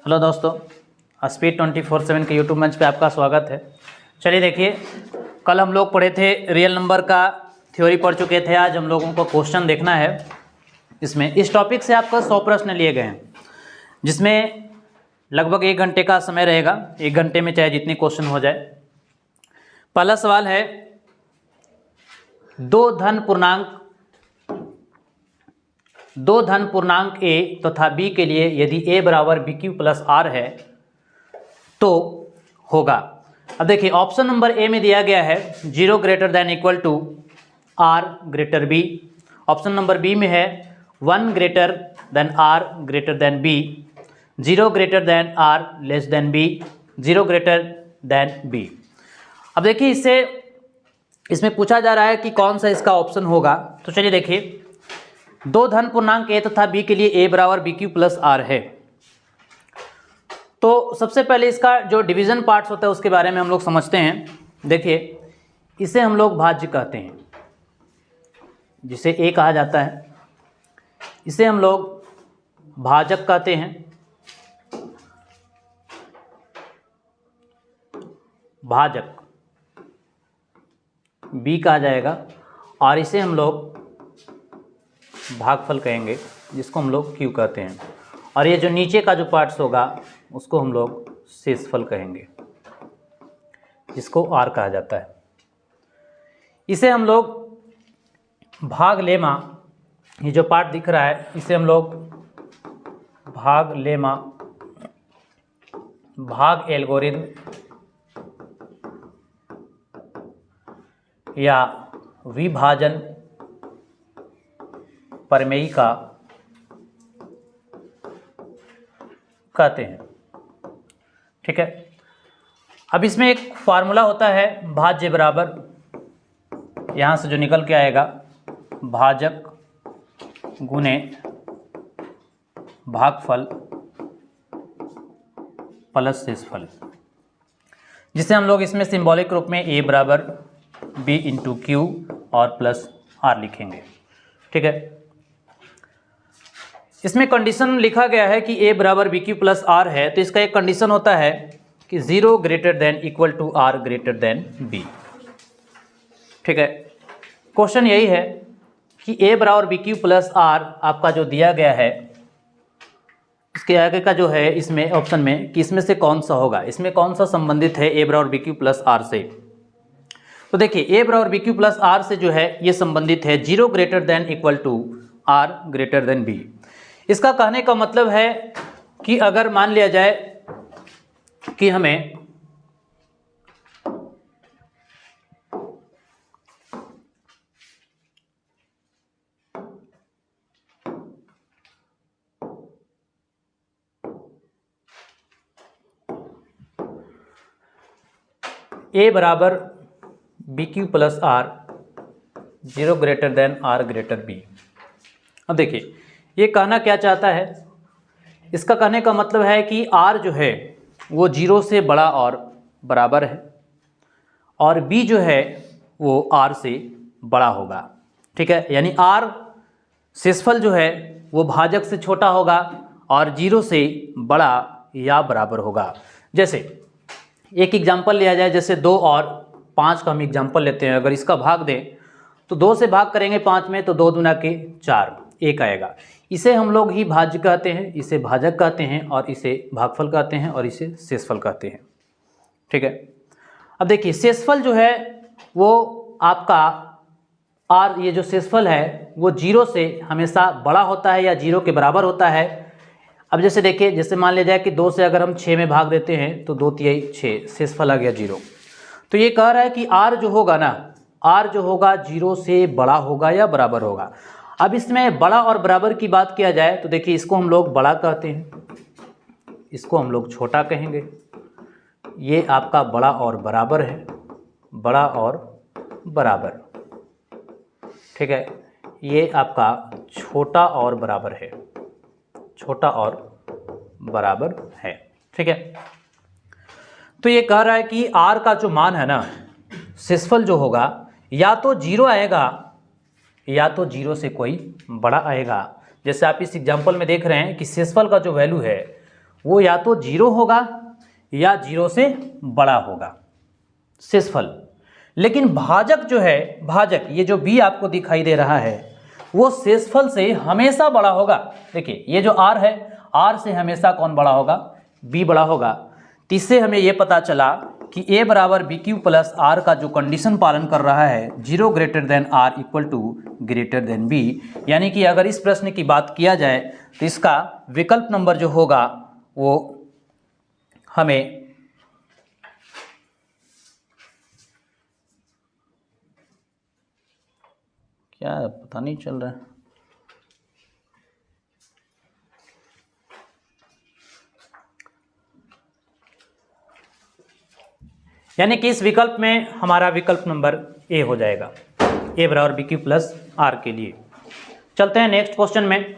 Hello दोस्तों, speed 24/7 के YouTube मंच पे आपका स्वागत है। चलिए देखिए, कल हम लोग पढ़े थे रियल नंबर का थ्योरी पढ़ चुके थे। आज हम लोगों को क्वेश्चन देखना है। इसमें इस टॉपिक से आपका 100 प्रश्न लिए गए हैं, जिसमें लगभग 1 घंटे का समय रहेगा। 1 घंटे में चाहे जितने क्वेश्चन हो जाए। पहला सवाल है, दो धन पूर्णांक ए तथा बी के लिए यदि ए बराबर बी क्यू प्लस आर है तो होगा। अब देखिए, ऑप्शन नंबर ए में दिया गया है 0 greater than equal to R greater B. Option number B में है 1 greater than R greater than B, 0 greater than R less than B, 0 greater than B. अब देखिए, इसमें पूछा जा रहा है कि कौन सा इसका ऑप्शन होगा। तो चलिए देखिए, दो धन पूर्णांक ए तथा बी के लिए ए बराबर बी क्यू प्लस आर है। तो सबसे पहले इसका जो डिवीजन पार्ट्स होता है उसके बारे में हम लोग समझते हैं। देखिए, इसे हम लोग भाज्य कहते हैं, जिसे ए कहा जाता है। इसे हम लोग भाजक कहते हैं, भाजक बी कहा जाएगा। और इसे हम लोग भागफल कहेंगे, जिसको हम लोग क्यू कहते हैं। और ये जो नीचे का जो पार्ट्स होगा उसको हम लोग शेषफल कहेंगे, जिसको आर कहा जाता है। इसे हम लोग भाग लेमा, ये जो पार्ट दिख रहा है इसे हम लोग भाग लेमा, भाग एल्गोरिथम या विभाजन प्रमेय का कहते हैं। ठीक है। अब इसमें एक फार्मूला होता है, भाज्य बराबर, यहाँ से जो निकल के आएगा भाजक गुने भागफल प्लस शेषफल, जिसे हम लोग इसमें सिंबॉलिक रूप में ए बराबर बी इंटू क्यू और प्लस आर लिखेंगे। ठीक है। इसमें कंडीशन लिखा गया है कि ए बराबर बी क्यू प्लस आर है, तो इसका एक कंडीशन होता है कि 0 greater than equal to R greater than B. ठीक है। क्वेश्चन यही है कि ए बराबर बी क्यू प्लस आर आपका जो दिया गया है, इसके आगे का जो है इसमें ऑप्शन में कि इसमें से कौन सा होगा, इसमें कौन सा संबंधित है ए बराबर बी क्यू प्लस आर से। तो देखिए, ए बराबर बी क्यू प्लस आर से जो है ये संबंधित है 0 greater than equal to R greater than B. इसका कहने का मतलब है कि अगर मान लिया जाए कि हमें ए बराबर B Q plus R 0 greater than R greater B. अब देखिए, ये कहना क्या चाहता है, इसका कहने का मतलब है कि r जो है वो 0 से बड़ा और बराबर है, और b जो है वो r से बड़ा होगा। ठीक है। यानी r शेषफल जो है वो भाजक से छोटा होगा और 0 से बड़ा या बराबर होगा। जैसे एक एग्जाम्पल लिया जाए, जैसे 2 और 5 का हम एग्जाम्पल लेते हैं। अगर इसका भाग दें तो 2 से भाग करेंगे 5 में तो 2 दूना के 4, 1 आएगा। इसे हम लोग ही भाज्य कहते हैं, इसे भाजक कहते हैं, और इसे भागफल कहते हैं, और इसे शेषफल कहते हैं। ठीक है। अब देखिए, शेषफल जो है वो आपका आर, ये जो शेषफल है वो 0 से हमेशा बड़ा होता है या 0 के बराबर होता है। अब जैसे देखिए, जैसे मान लिया जाए कि 2 से अगर हम 6 में भाग देते हैं तो 2 तिहाई 6, शेषफल आ गया 0। तो ये कह रहा है कि आर जो होगा ना, आर जो होगा 0 से बड़ा होगा या बराबर होगा। अब इसमें बड़ा और बराबर की बात किया जाए तो देखिए, इसको हम लोग बड़ा कहते हैं, इसको हम लोग छोटा कहेंगे। ये आपका बड़ा और बराबर है, बड़ा और बराबर। ठीक है। ये आपका छोटा और बराबर है, छोटा और बराबर है। ठीक है। तो ये कह रहा है कि r का जो मान है ना, शेषफल जो होगा या तो 0 आएगा या तो 0 से कोई बड़ा आएगा। जैसे आप इस एग्जाम्पल में देख रहे हैं कि शेषफल का जो वैल्यू है वो या तो 0 होगा या 0 से बड़ा होगा शेषफल। लेकिन भाजक जो है, भाजक ये जो b आपको दिखाई दे रहा है वो शेषफल से हमेशा बड़ा होगा। देखिए ये जो r है, r से हमेशा कौन बड़ा होगा, b बड़ा होगा। तो इससे हमें ये पता चला कि a बराबर बी क्यू प्लस आर का जो कंडीशन पालन कर रहा है 0 greater than r equal to greater than b, यानी कि अगर इस प्रश्न की बात किया जाए तो इसका विकल्प नंबर जो होगा वो हमें क्या पता नहीं चल रहा है, यानी कि इस विकल्प में हमारा विकल्प नंबर ए हो जाएगा, ए बराबर बी क्यू प्लस आर के लिए। चलते हैं नेक्स्ट क्वेश्चन में।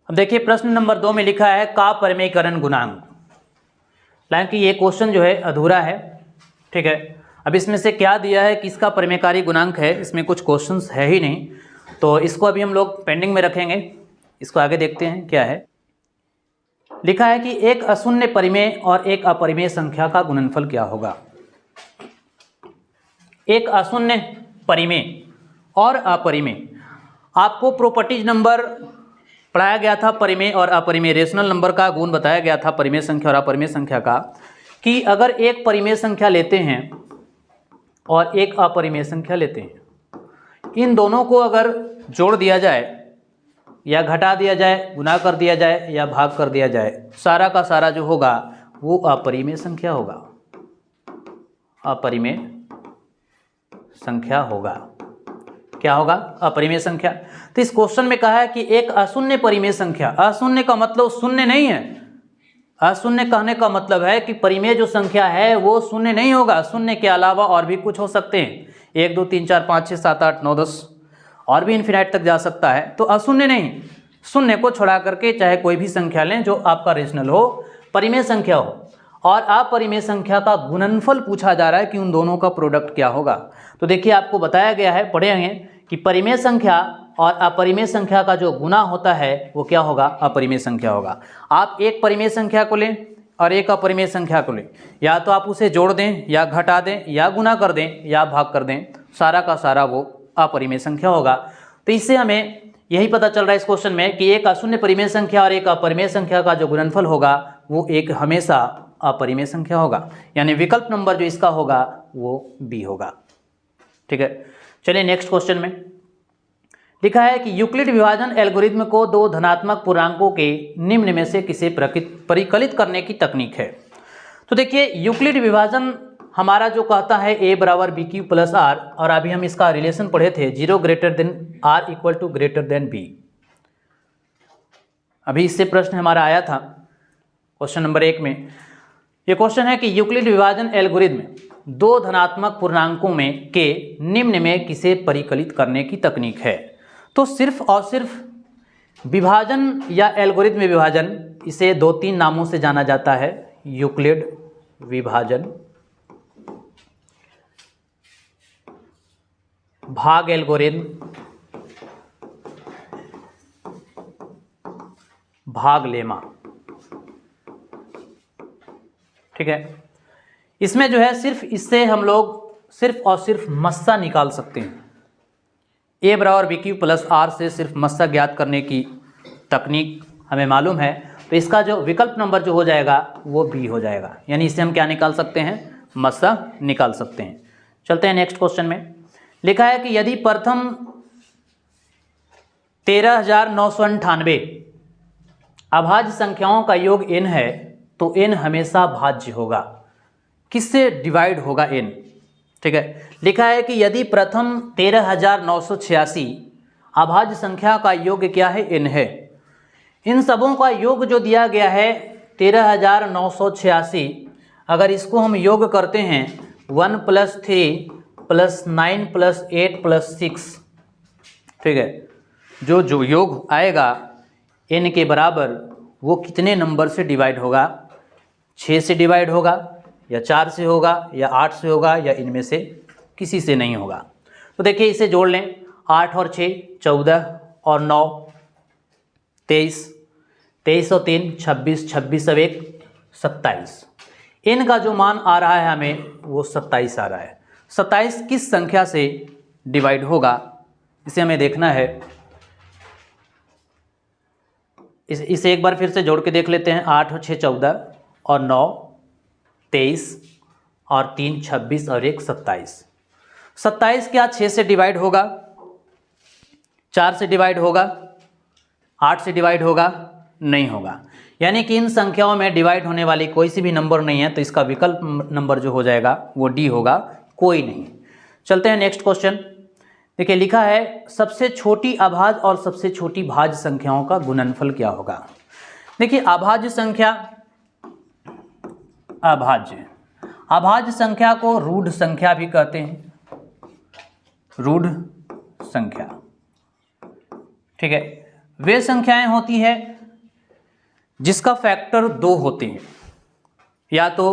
अब देखिए प्रश्न नंबर 2 में लिखा है का परिमेयकरण गुणांक। हालांकि ये क्वेश्चन जो है अधूरा है, ठीक है। अब इसमें से क्या दिया है, किसका परिमेयकारी गुणांक है, इसमें कुछ क्वेश्चंस है ही नहीं, तो इसको अभी हम लोग पेंडिंग में रखेंगे। इसको आगे देखते हैं क्या है। लिखा है कि एक अशून्य परिमेय और एक अपरिमेय संख्या का गुणनफल क्या होगा। एक अशून्य परिमेय और अपरिमेय, आपको प्रॉपर्टीज नंबर पढ़ाया गया था परिमेय और अपरिमेय, रेशनल नंबर का गुण बताया गया था परिमेय संख्या और अपरिमेय संख्या का, कि अगर एक परिमेय संख्या लेते हैं और एक अपरिमेय संख्या लेते हैं, इन दोनों को अगर जोड़ दिया जाए या घटा दिया जाए, गुना कर दिया जाए या भाग कर दिया जाए, सारा का सारा जो होगा वो अपरिमेय संख्या होगा, अपरिमेय संख्या होगा। क्या होगा, अपरिमेय संख्या। तो इस क्वेश्चन में कहा है कि एक अशून्य परिमेय संख्या, अशून्य का मतलब शून्य नहीं है, अशून्य कहने का मतलब है कि परिमेय जो संख्या है वो शून्य नहीं होगा, शून्य के अलावा और भी कुछ हो सकते हैं, 1 2 3 4 5 6 7 8 9 10 और भी इन्फिनाइट तक जा सकता है। तो अशून्य नहीं, शून्य को छोड़ा करके चाहे कोई भी संख्या लें जो आपका रेशनल हो, परिमेय संख्या हो, और अपरिमेय संख्या का गुणनफल पूछा जा रहा है कि उन दोनों का प्रोडक्ट क्या होगा। तो देखिए आपको बताया गया है, पढ़े हैं कि परिमेय संख्या और अपरिमेय संख्या का जो गुना होता है वो क्या होगा, अपरिमेय संख्या होगा। आप एक परिमेय संख्या को लें और एक अपरिमेय संख्या को लें, या तो आप उसे जोड़ दें या घटा दें या गुना कर दें या भाग कर दें, सारा का सारा वो अपरिमेय संख्या होगा। तो इससे हमें यही पता चल रहा है इस क्वेश्चन में कि एक अशून्य परिमेय संख्या और एक अपरिमेय संख्या का जो गुणनफल होगा वो एक हमेशा अपरिमेय संख्या होगा, यानी विकल्प नंबर जो इसका होगा वो बी होगा। ठीक है, चलिए नेक्स्ट क्वेश्चन में लिखा है कि यूक्लिड विभाजन एल्गोरिथ्म को दो धनात्मक पूर्णांकों के निम्न में से किसे परिकलित करने की तकनीक है। तो देखिए यूक्लिड विभाजन हमारा जो कहता है a बराबर बी क्यू प्लस आर, और अभी हम इसका रिलेशन पढ़े थे 0 greater than R equal to greater than B. अभी इससे प्रश्न हमारा आया था क्वेश्चन नंबर 1 में। ये क्वेश्चन है कि यूक्लिड विभाजन एल्गोरिथ्म दो धनात्मक पूर्णांकों में के निम्न में किसे परिकलित करने की तकनीक है। तो सिर्फ और सिर्फ विभाजन या एल्गोरिथ्म विभाजन, इसे 2-3 नामों से जाना जाता है, यूक्लिड विभाजन, भाग एल्गोरिथ्म, भाग लेमा। ठीक है, इसमें जो है सिर्फ इससे हम लोग सिर्फ और सिर्फ मस्सा निकाल सकते हैं। a बराबर बी क्यू प्लस आर से सिर्फ मस्सा ज्ञात करने की तकनीक हमें मालूम है, तो इसका जो विकल्प नंबर जो हो जाएगा वो बी हो जाएगा, यानी इससे हम क्या निकाल सकते हैं, मस्सा निकाल सकते हैं। चलते हैं नेक्स्ट क्वेश्चन में। लिखा है कि यदि प्रथम 13,998 अभाज्य संख्याओं का योग n है तो n हमेशा भाज्य होगा। किससे डिवाइड होगा n। ठीक है, लिखा है कि यदि प्रथम 13,986 अभाज्य संख्या का योग क्या है, n है। इन सबों का योग जो दिया गया है 13,986, अगर इसको हम योग करते हैं 1 + 3 + 9 + 8 + 6, ठीक है, जो योग आएगा n के बराबर वो कितने नंबर से डिवाइड होगा, 6 से डिवाइड होगा या 4 से होगा या 8 से होगा या इनमें से किसी से नहीं होगा। तो देखिए इसे जोड़ लें, 8 और 6 14 और 9 23, 23 और 3 26, 26 और 1 27। इनका जो मान आ रहा है हमें वो 27 आ रहा है। 27 किस संख्या से डिवाइड होगा इसे हमें देखना है। इसे एक बार फिर से जोड़ के देख लेते हैं। 8 और 6 14 और 9 23 और 3 26 और 1 27। 27 क्या 6 से डिवाइड होगा, 4 से डिवाइड होगा, 8 से डिवाइड होगा? नहीं होगा। यानी कि इन संख्याओं में डिवाइड होने वाली कोई सी भी नंबर नहीं है, तो इसका विकल्प नंबर जो हो जाएगा वो डी होगा, कोई नहीं। चलते हैं नेक्स्ट क्वेश्चन। देखिए लिखा है सबसे छोटी अभाज्य और सबसे छोटी भाज्य संख्याओं का गुणनफल क्या होगा। देखिए अभाज्य संख्या, अभाज्य संख्या को रूढ़ संख्या भी कहते हैं, रूढ़ संख्या। ठीक है, वे संख्याएं होती है जिसका फैक्टर 2 होते हैं, या तो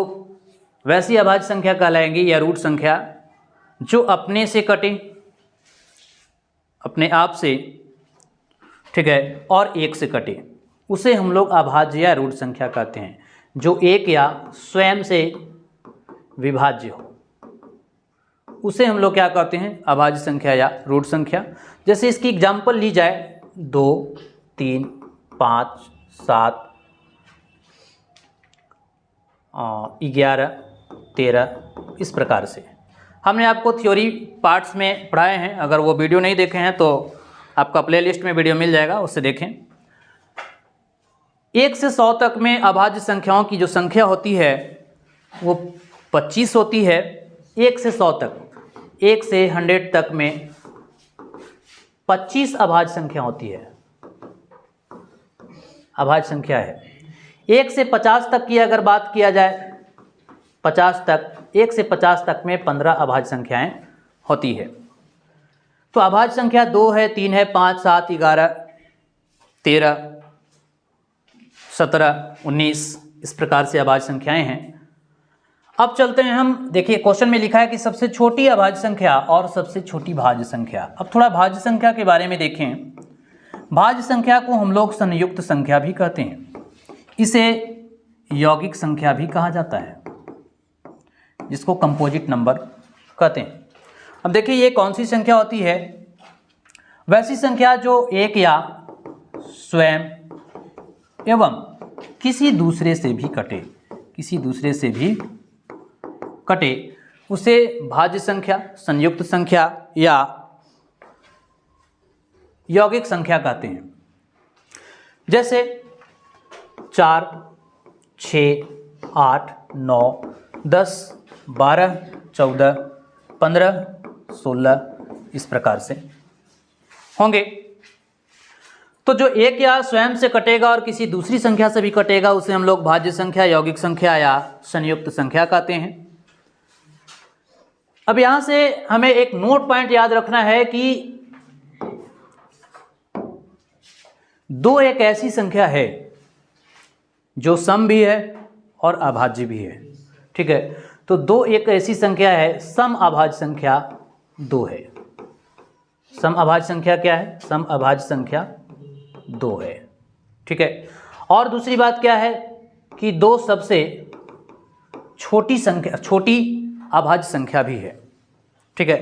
वैसी अभाज्य संख्या कहलाएंगी या रूढ़ संख्या जो अपने से कटे, अपने आप से, ठीक है, और 1 से कटे, उसे हम लोग अभाज्य या रूढ़ संख्या कहते हैं। जो 1 या स्वयं से विभाज्य हो उसे हम लोग क्या कहते हैं, अभाज्य संख्या या रूढ़ संख्या। जैसे इसकी एग्जाम्पल ली जाए 2 3 5 7 11 13, इस प्रकार से। हमने आपको थ्योरी पार्ट्स में पढ़ाए हैं, अगर वो वीडियो नहीं देखे हैं तो आपका प्लेलिस्ट में वीडियो मिल जाएगा, उससे देखें। 1 से 100 तक में अभाज्य संख्याओं की जो संख्या होती है वो 25 होती है। 1 से 100 तक, 1 से 100 तक में 25 अभाज्य संख्या होती है, अभाज्य संख्या है। 1 से 50 तक की अगर बात किया जाए, 50 तक, 1 से 50 तक में 15 अभाज्य संख्याएं होती है। तो अभाज्य संख्या 2 है, 3 है, 5 7 11 13 17 19, इस प्रकार से अभाज्य संख्याएं हैं। अब चलते हैं हम, देखिए क्वेश्चन में लिखा है कि सबसे छोटी अभाज्य संख्या और सबसे छोटी भाज्य संख्या। अब थोड़ा भाज्य संख्या के बारे में देखें। भाज्य संख्या को हम लोग संयुक्त संख्या भी कहते हैं, इसे यौगिक संख्या भी कहा जाता है, जिसको कंपोजिट नंबर कहते हैं। अब देखिए ये कौन सी संख्या होती है, वैसी संख्या जो 1 या स्वयं एवं किसी दूसरे से भी कटे, किसी दूसरे से भी कटे, उसे भाज्य संख्या, संयुक्त संख्या या यौगिक संख्या कहते हैं। जैसे 4 6 8 9 10 12 14 15 16, इस प्रकार से होंगे। तो जो 1 या स्वयं से कटेगा और किसी दूसरी संख्या से भी कटेगा उसे हम लोग भाज्य संख्या, यौगिक संख्या या संयुक्त संख्या कहते हैं। अब यहां से हमें एक नोट पॉइंट याद रखना है कि 2 एक ऐसी संख्या है जो सम भी है और अभाज्य भी है। ठीक है, तो 2 एक ऐसी संख्या है, सम अभाज्य संख्या 2 है। सम अभाज्य संख्या क्या है? सम अभाज्य संख्या 2 है। ठीक है, और दूसरी बात क्या है कि 2 सबसे छोटी संख्या, छोटी अभाज्य संख्या भी है। ठीक है,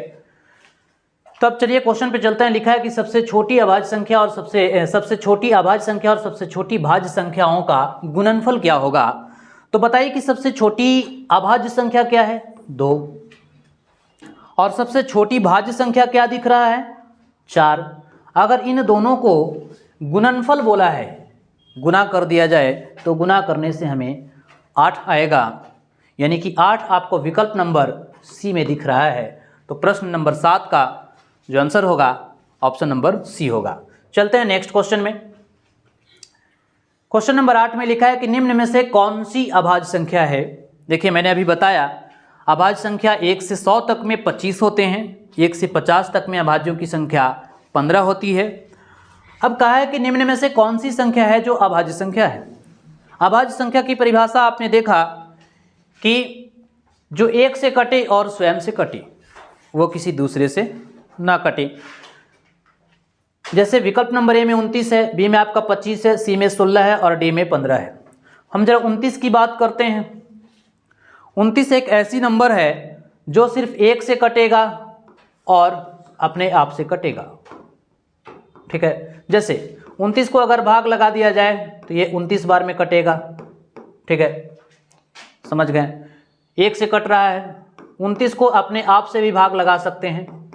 तब चलिए क्वेश्चन पे चलते हैं। लिखा है कि सबसे छोटी अभाज्य संख्या और सबसे छोटी अभाज्य संख्या और सबसे छोटी भाज्य संख्याओं का गुणनफल क्या होगा। तो बताइए कि सबसे छोटी अभाज्य संख्या क्या है? 2, और सबसे छोटी भाज्य संख्या क्या दिख रहा है? 4। अगर इन दोनों को गुणनफल बोला है, गुना कर दिया जाए, तो गुना करने से हमें 8 आएगा, यानी कि 8 आपको विकल्प नंबर सी में दिख रहा है। तो प्रश्न नंबर 7 का जो आंसर होगा ऑप्शन नंबर सी होगा। चलते हैं नेक्स्ट क्वेश्चन में। क्वेश्चन नंबर 8 में लिखा है कि निम्न में से कौन सी अभाज्य संख्या है। देखिए मैंने अभी बताया अभाज्य संख्या 1 से 100 तक में 25 होते हैं, 1 से 50 तक में अभाज्यों की संख्या 15 होती है। अब कहा है कि निम्न में से कौन सी संख्या है जो अभाज्य संख्या है। अभाज्य संख्या की परिभाषा आपने देखा कि जो 1 से कटे और स्वयं से कटे, वो किसी दूसरे से ना कटे। जैसे विकल्प नंबर ए में 29 है, बी में आपका 25 है, सी में 16 है और डी में 15 है। हम जरा 29 की बात करते हैं। 29 एक ऐसी नंबर है जो सिर्फ 1 से कटेगा और अपने आप से कटेगा। ठीक है, जैसे 29 को अगर भाग लगा दिया जाए तो ये 29 बार में कटेगा। ठीक है, समझ गए, 1 से कट रहा है। 29 को अपने आप से भी भाग लगा सकते हैं,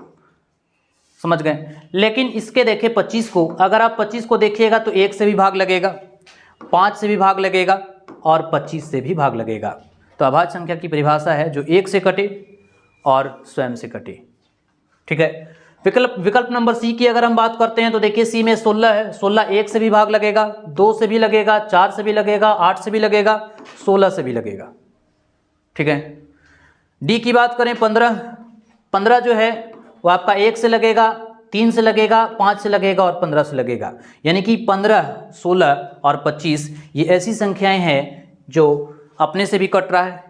समझ गए। लेकिन इसके देखिए 25 को, अगर आप 25 को देखिएगा तो 1 से भी भाग लगेगा, 5 से भी भाग लगेगा और 25 से भी भाग लगेगा। तो अभाज्य संख्या की परिभाषा है जो 1 से कटे और स्वयं से कटे। ठीक है, विकल्प नंबर सी की अगर हम बात करते हैं तो देखिए सी में 16 है, 16 1 से भी भाग लगेगा, 2 से भी लगेगा, 4 से भी लगेगा, 8 से भी लगेगा, 16 से भी लगेगा। ठीक है, डी की बात करें 15 जो है वो आपका 1 से लगेगा, 3 से लगेगा, 5 से लगेगा और 15 से लगेगा। यानी कि 15, 16 और 25 ये ऐसी संख्याएं हैं जो अपने से भी कट रहा है,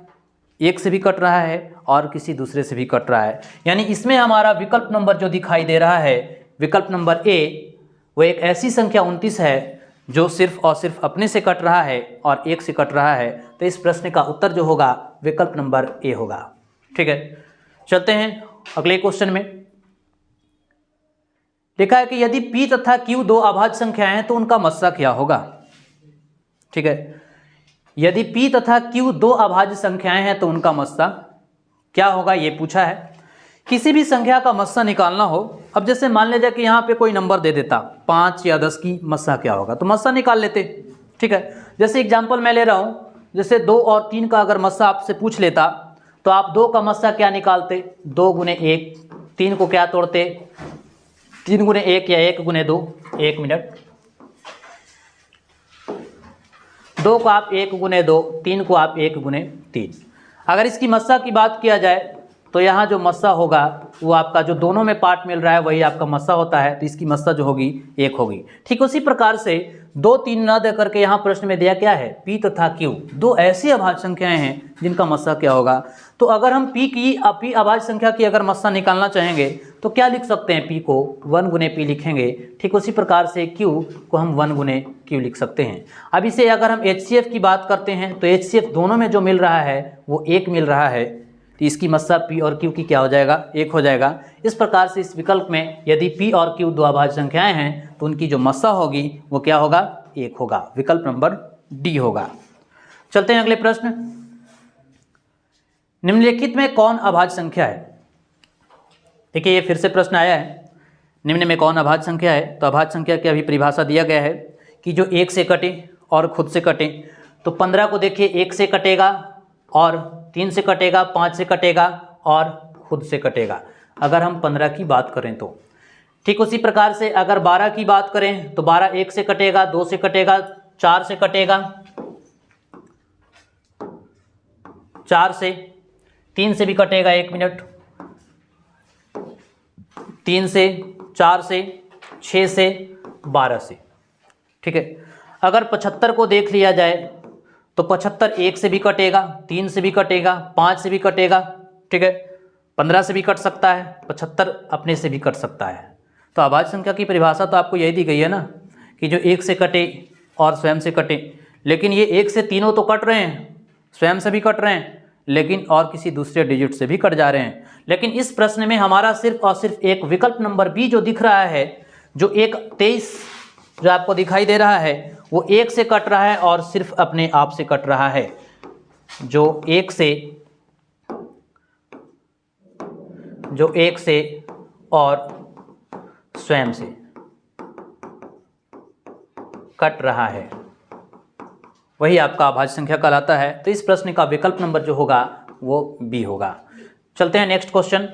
1 से भी कट रहा है और किसी दूसरे से भी कट रहा है। यानी इसमें हमारा विकल्प नंबर जो दिखाई दे रहा है, विकल्प नंबर ए, वो एक ऐसी संख्या 29 है जो सिर्फ और सिर्फ अपने से कट रहा है और 1 से कट रहा है। तो इस प्रश्न का उत्तर जो होगा विकल्प नंबर ए होगा। ठीक है, चलते हैं अगले क्वेश्चन में। लिखा है कि यदि P तथा Q दो अभाज्य संख्याएं हैं तो उनका मस्सा क्या होगा। ठीक है, यदि P तथा Q दो अभाज्य संख्याएं हैं तो उनका मस्सा क्या होगा, ये पूछा है। किसी भी संख्या का मस्सा निकालना हो, अब जैसे मान लीजिए कि यहाँ पे कोई नंबर दे देता 5 या 10 की, मस्सा क्या होगा, तो मस्सा निकाल लेते। ठीक है, जैसे एग्जाम्पल मैं ले रहा हूँ, जैसे 2 और 3 का अगर मस्सा आपसे पूछ लेता तो आप 2 का मस्सा क्या निकालते, 2 गुने 1, 3 को क्या तोड़ते, 3 गुने 1 या 1 गुने 2, 1 मिनट, 2 को आप 1 गुने 2, 3 को आप 1 गुने 3। अगर इसकी मस्सा की बात किया जाए तो यहाँ जो मस्सा होगा वो आपका जो दोनों में पार्ट मिल रहा है वही आपका मस्सा होता है, तो इसकी मस्सा जो होगी 1 होगी। ठीक उसी प्रकार से 2, 3 न दे करके यहाँ प्रश्न में दिया क्या है, P तथा Q दो ऐसी अभाज्य संख्याएं हैं जिनका मस्सा क्या होगा। तो अगर हम P अभाज्य संख्या की अगर मस्सा निकालना चाहेंगे तो क्या लिख सकते हैं, P को 1 गुने P लिखेंगे। ठीक उसी प्रकार से Q को हम 1 गुने Q लिख सकते हैं। अब इसे अगर हम HCF की बात करते हैं तो HCF दोनों में जो मिल रहा है वो 1 मिल रहा है, तो इसकी मस्सा P और Q की क्या हो जाएगा, 1 हो जाएगा। इस प्रकार से इस विकल्प में यदि P और Q दो अभाज्य संख्याएं हैं तो उनकी जो मस्सा होगी वो क्या होगा, 1 होगा। विकल्प नंबर डी होगा। चलते हैं अगले प्रश्न। निम्नलिखित में कौन अभाज्य संख्या है। देखिए ये फिर से प्रश्न आया है, निम्न में कौन अभाज्य संख्या है। तो अभाज्य संख्या की अभी परिभाषा दिया गया है कि जो 1 से कटे और खुद से कटे। तो 15 को देखिए 1 से कटेगा और 3 से कटेगा, 5 से कटेगा और खुद से कटेगा, अगर हम 15 की बात करें तो। ठीक उसी प्रकार से अगर 12 की बात करें तो 12 1 से कटेगा, 2 से कटेगा, 4 से कटेगा, 4 से, 3 से भी कटेगा, 1 मिनट, 3 से, 4 से, 6 से, 12 से। ठीक है, अगर 75 को देख लिया जाए तो 75 1 से भी कटेगा, 3 से भी कटेगा, 5 से भी कटेगा। ठीक है, 15 से भी कट सकता है, 75 अपने से भी कट सकता है। तो अभाज्य संख्या की परिभाषा तो आपको यही दी गई है ना, कि जो 1 से कटे और स्वयं से कटे। लेकिन ये 1 से तीनों तो कट रहे हैं, स्वयं से भी कट रहे हैं, लेकिन और किसी दूसरे डिजिट से भी कट जा रहे हैं। लेकिन इस प्रश्न में हमारा सिर्फ और सिर्फ एक विकल्प नंबर बी जो दिख रहा है, जो एक 23 जो आपको दिखाई दे रहा है, वो 1 से कट रहा है और सिर्फ अपने आप से कट रहा है। जो 1 से और स्वयं से कट रहा है, वही आपका अभाज्य संख्या कहलाता है। तो इस प्रश्न का विकल्प नंबर जो होगा वो बी होगा। चलते हैं नेक्स्ट क्वेश्चन।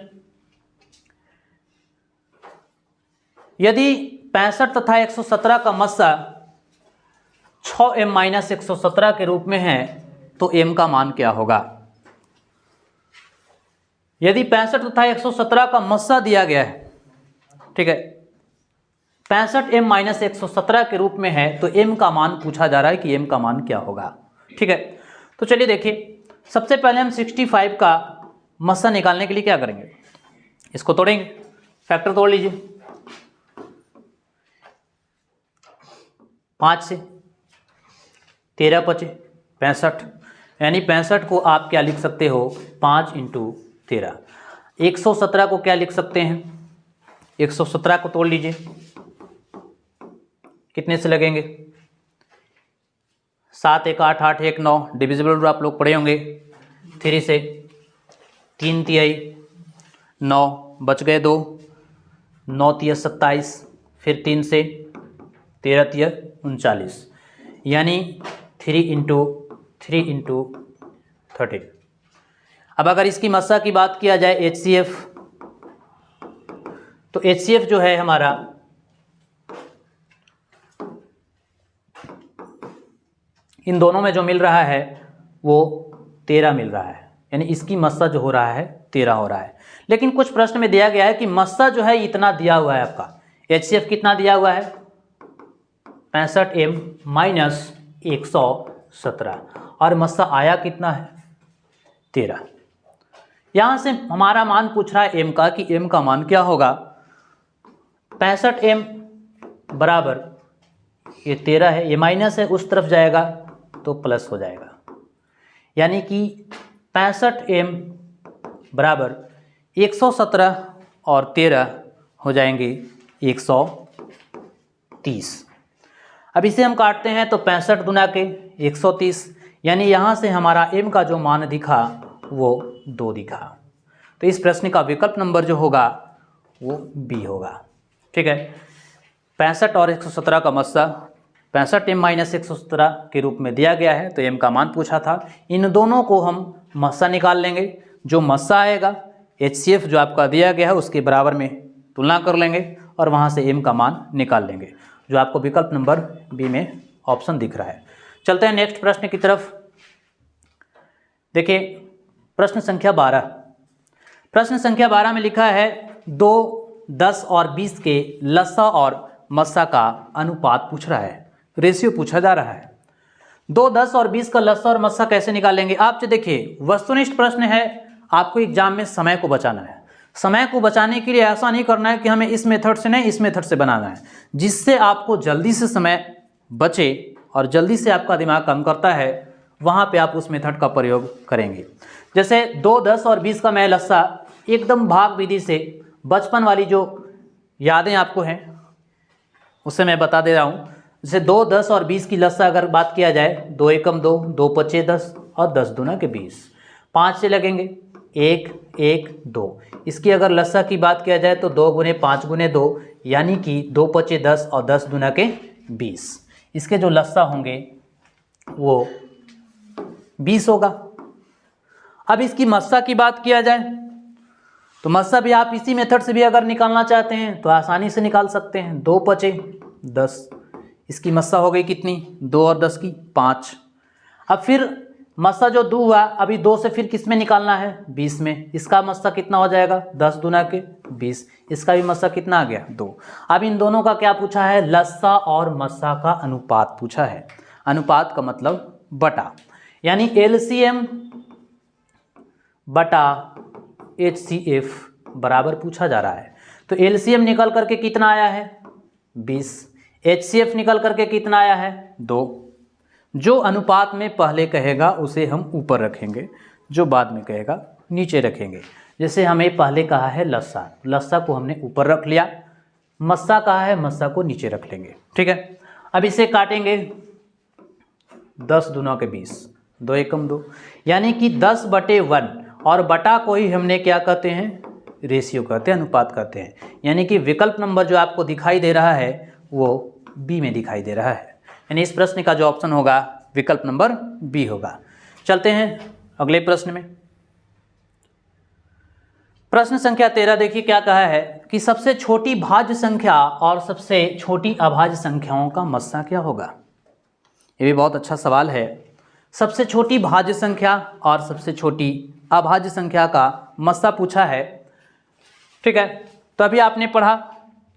यदि 65 तथा 117 का मस्सा 6m-117 के रूप में है तो m का मान क्या होगा। यदि 65 तथा 117 का मस्सा दिया गया है, ठीक है, 65m-117 के रूप में है तो m का मान पूछा जा रहा है कि m का मान क्या होगा। ठीक है, तो चलिए देखिए, सबसे पहले हम 65 का मस्सा निकालने के लिए क्या करेंगे, इसको तोड़ेंगे, फैक्टर तोड़ लीजिए। 5 से 13 5 65, यानी 65 को आप क्या लिख सकते हो 5 × 13। 117 को क्या लिख सकते हैं, 117 को तोड़ लीजिए, कितने से लगेंगे 7 1 8 8 1 9, डिविजिबल रूल आप लोग पढ़े होंगे। 3 से 3 तिहाई 9, बच गए 2, 9 तिया 27, फिर 3 से 13 तिया 39, यानी 3 × 13। अब अगर इसकी मस्सा की बात किया जाए HCF, तो HCF जो है हमारा इन दोनों में जो मिल रहा है वो 13 मिल रहा है, यानी इसकी मस्सा जो हो रहा है 13 हो रहा है। लेकिन कुछ प्रश्न में दिया गया है कि मस्सा जो है इतना दिया हुआ है, आपका HCF कितना दिया हुआ है 65M - 117, और मस्सा आया कितना है 13। यहाँ से हमारा मान पूछ रहा है M का कि M का मान क्या होगा। 65M बराबर ये 13 है, ये माइनस है, उस तरफ जाएगा तो प्लस हो जाएगा, यानी कि 65M बराबर 117 और 13 हो जाएंगे 130। अब इसे हम काटते हैं तो 65 गुना के 130, यानी यहाँ से हमारा M का जो मान दिखा वो 2 दिखा। तो इस प्रश्न का विकल्प नंबर जो होगा वो B होगा। ठीक है, 65 और 117 का मस्सा 65M - 117 के रूप में दिया गया है, तो M का मान पूछा था। इन दोनों को हम मस्सा निकाल लेंगे, जो मस्सा आएगा HCF जो आपका दिया गया है उसके बराबर में तुलना कर लेंगे और वहाँ से M का मान निकाल लेंगे, जो आपको विकल्प नंबर B में ऑप्शन दिख रहा है। चलते हैं नेक्स्ट प्रश्न की तरफ। देखिए प्रश्न संख्या 12। प्रश्न संख्या 12 में लिखा है 2, 10 और 20 के लस्सा और मस्सा का अनुपात पूछ रहा है, रेशियो पूछा जा रहा है। 2, 10 और 20 का लस्सा और मस्सा कैसे निकालेंगे। आप देखिए वस्तुनिष्ठ प्रश्न है, आपको एग्जाम में समय को बचाना है। समय को बचाने के लिए ऐसा नहीं करना है कि हमें इस मेथड से नहीं इस मेथड से बनाना है, जिससे आपको जल्दी से समय बचे और जल्दी से आपका दिमाग काम करता है, वहाँ पे आप उस मेथड का प्रयोग करेंगे। जैसे 2, 10 और 20 का मैं लस्सा एकदम भाग विधि से बचपन वाली जो यादें आपको हैं उससे मैं बता दे रहा हूँ। जैसे 2, 10 और 20 की लस्सा अगर बात किया जाए 2 एकम 2, 2 पचे 10 और 10 दूना के 20, 5 से लगेंगे 1 1 2। इसकी अगर लस्सा की बात किया जाए तो 2 गुने 5 गुने 2, यानी कि 2 पचे 10 और 10 दूना के 20। इसके जो लस्सा होंगे वो 20 होगा। अब इसकी मस्सा की बात किया जाए तो मस्सा भी आप इसी मेथड से भी अगर निकालना चाहते हैं तो आसानी से निकाल सकते हैं। 2 पचे 10, इसकी मस्सा हो गई कितनी 2 और 10 की 5। अब फिर मस्सा जो 2 हुआ, अभी 2 से फिर किस में निकालना है 20 में। इसका मस्सा कितना हो जाएगा 10 दूना के 20, इसका भी मस्सा कितना आ गया 2। अब इन दोनों का क्या पूछा है, लस्सा और मस्सा का अनुपात पूछा है। अनुपात का मतलब बटा, यानी LCM बटा HCF बराबर पूछा जा रहा है। तो LCM निकल करके कितना आया है 20, HCF निकल करके कितना आया है 2। जो अनुपात में पहले कहेगा उसे हम ऊपर रखेंगे, जो बाद में कहेगा नीचे रखेंगे। जैसे हमें पहले कहा है लस्सा, लस्सा को हमने ऊपर रख लिया, मस्सा कहा है मस्सा को नीचे रख लेंगे। ठीक है, अब इसे काटेंगे 10 दूना के 20, 2 एकम 2, यानी कि 10/1, और बटा को ही हमने क्या कहते हैं रेशियो कहते हैं, अनुपात कहते हैं। यानी कि विकल्प नंबर जो आपको दिखाई दे रहा है वो B में दिखाई दे रहा है, यानी इस प्रश्न का जो ऑप्शन होगा विकल्प नंबर B होगा। चलते हैं अगले प्रश्न में। प्रश्न संख्या 13 देखिए क्या कहा है कि सबसे छोटी भाज्य संख्या और सबसे छोटी अभाज्य संख्याओं का मस्सा क्या होगा। ये भी बहुत अच्छा सवाल है। सबसे छोटी भाज्य संख्या और सबसे छोटी अभाज्य संख्या का मस्सा पूछा है। ठीक है, तो अभी आपने पढ़ा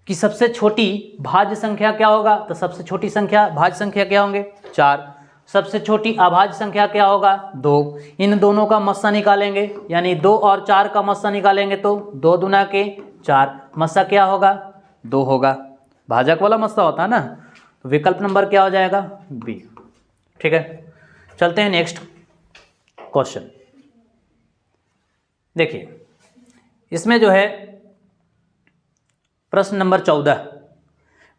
कि सबसे छोटी भाज्य संख्या क्या होगा, तो सबसे छोटी संख्या भाज्य संख्या क्या होंगे 4। सबसे छोटी अभाज्य संख्या क्या होगा 2। इन दोनों का मस्सा निकालेंगे, यानी 2 और 4 का मस्सा निकालेंगे तो 2 दूना के 4, मस्सा क्या होगा 2 होगा। भाजक वाला मस्सा होता है ना, विकल्प नंबर क्या हो जाएगा? बी। ठीक है, चलते हैं नेक्स्ट क्वेश्चन। देखिए इसमें जो है प्रश्न नंबर 14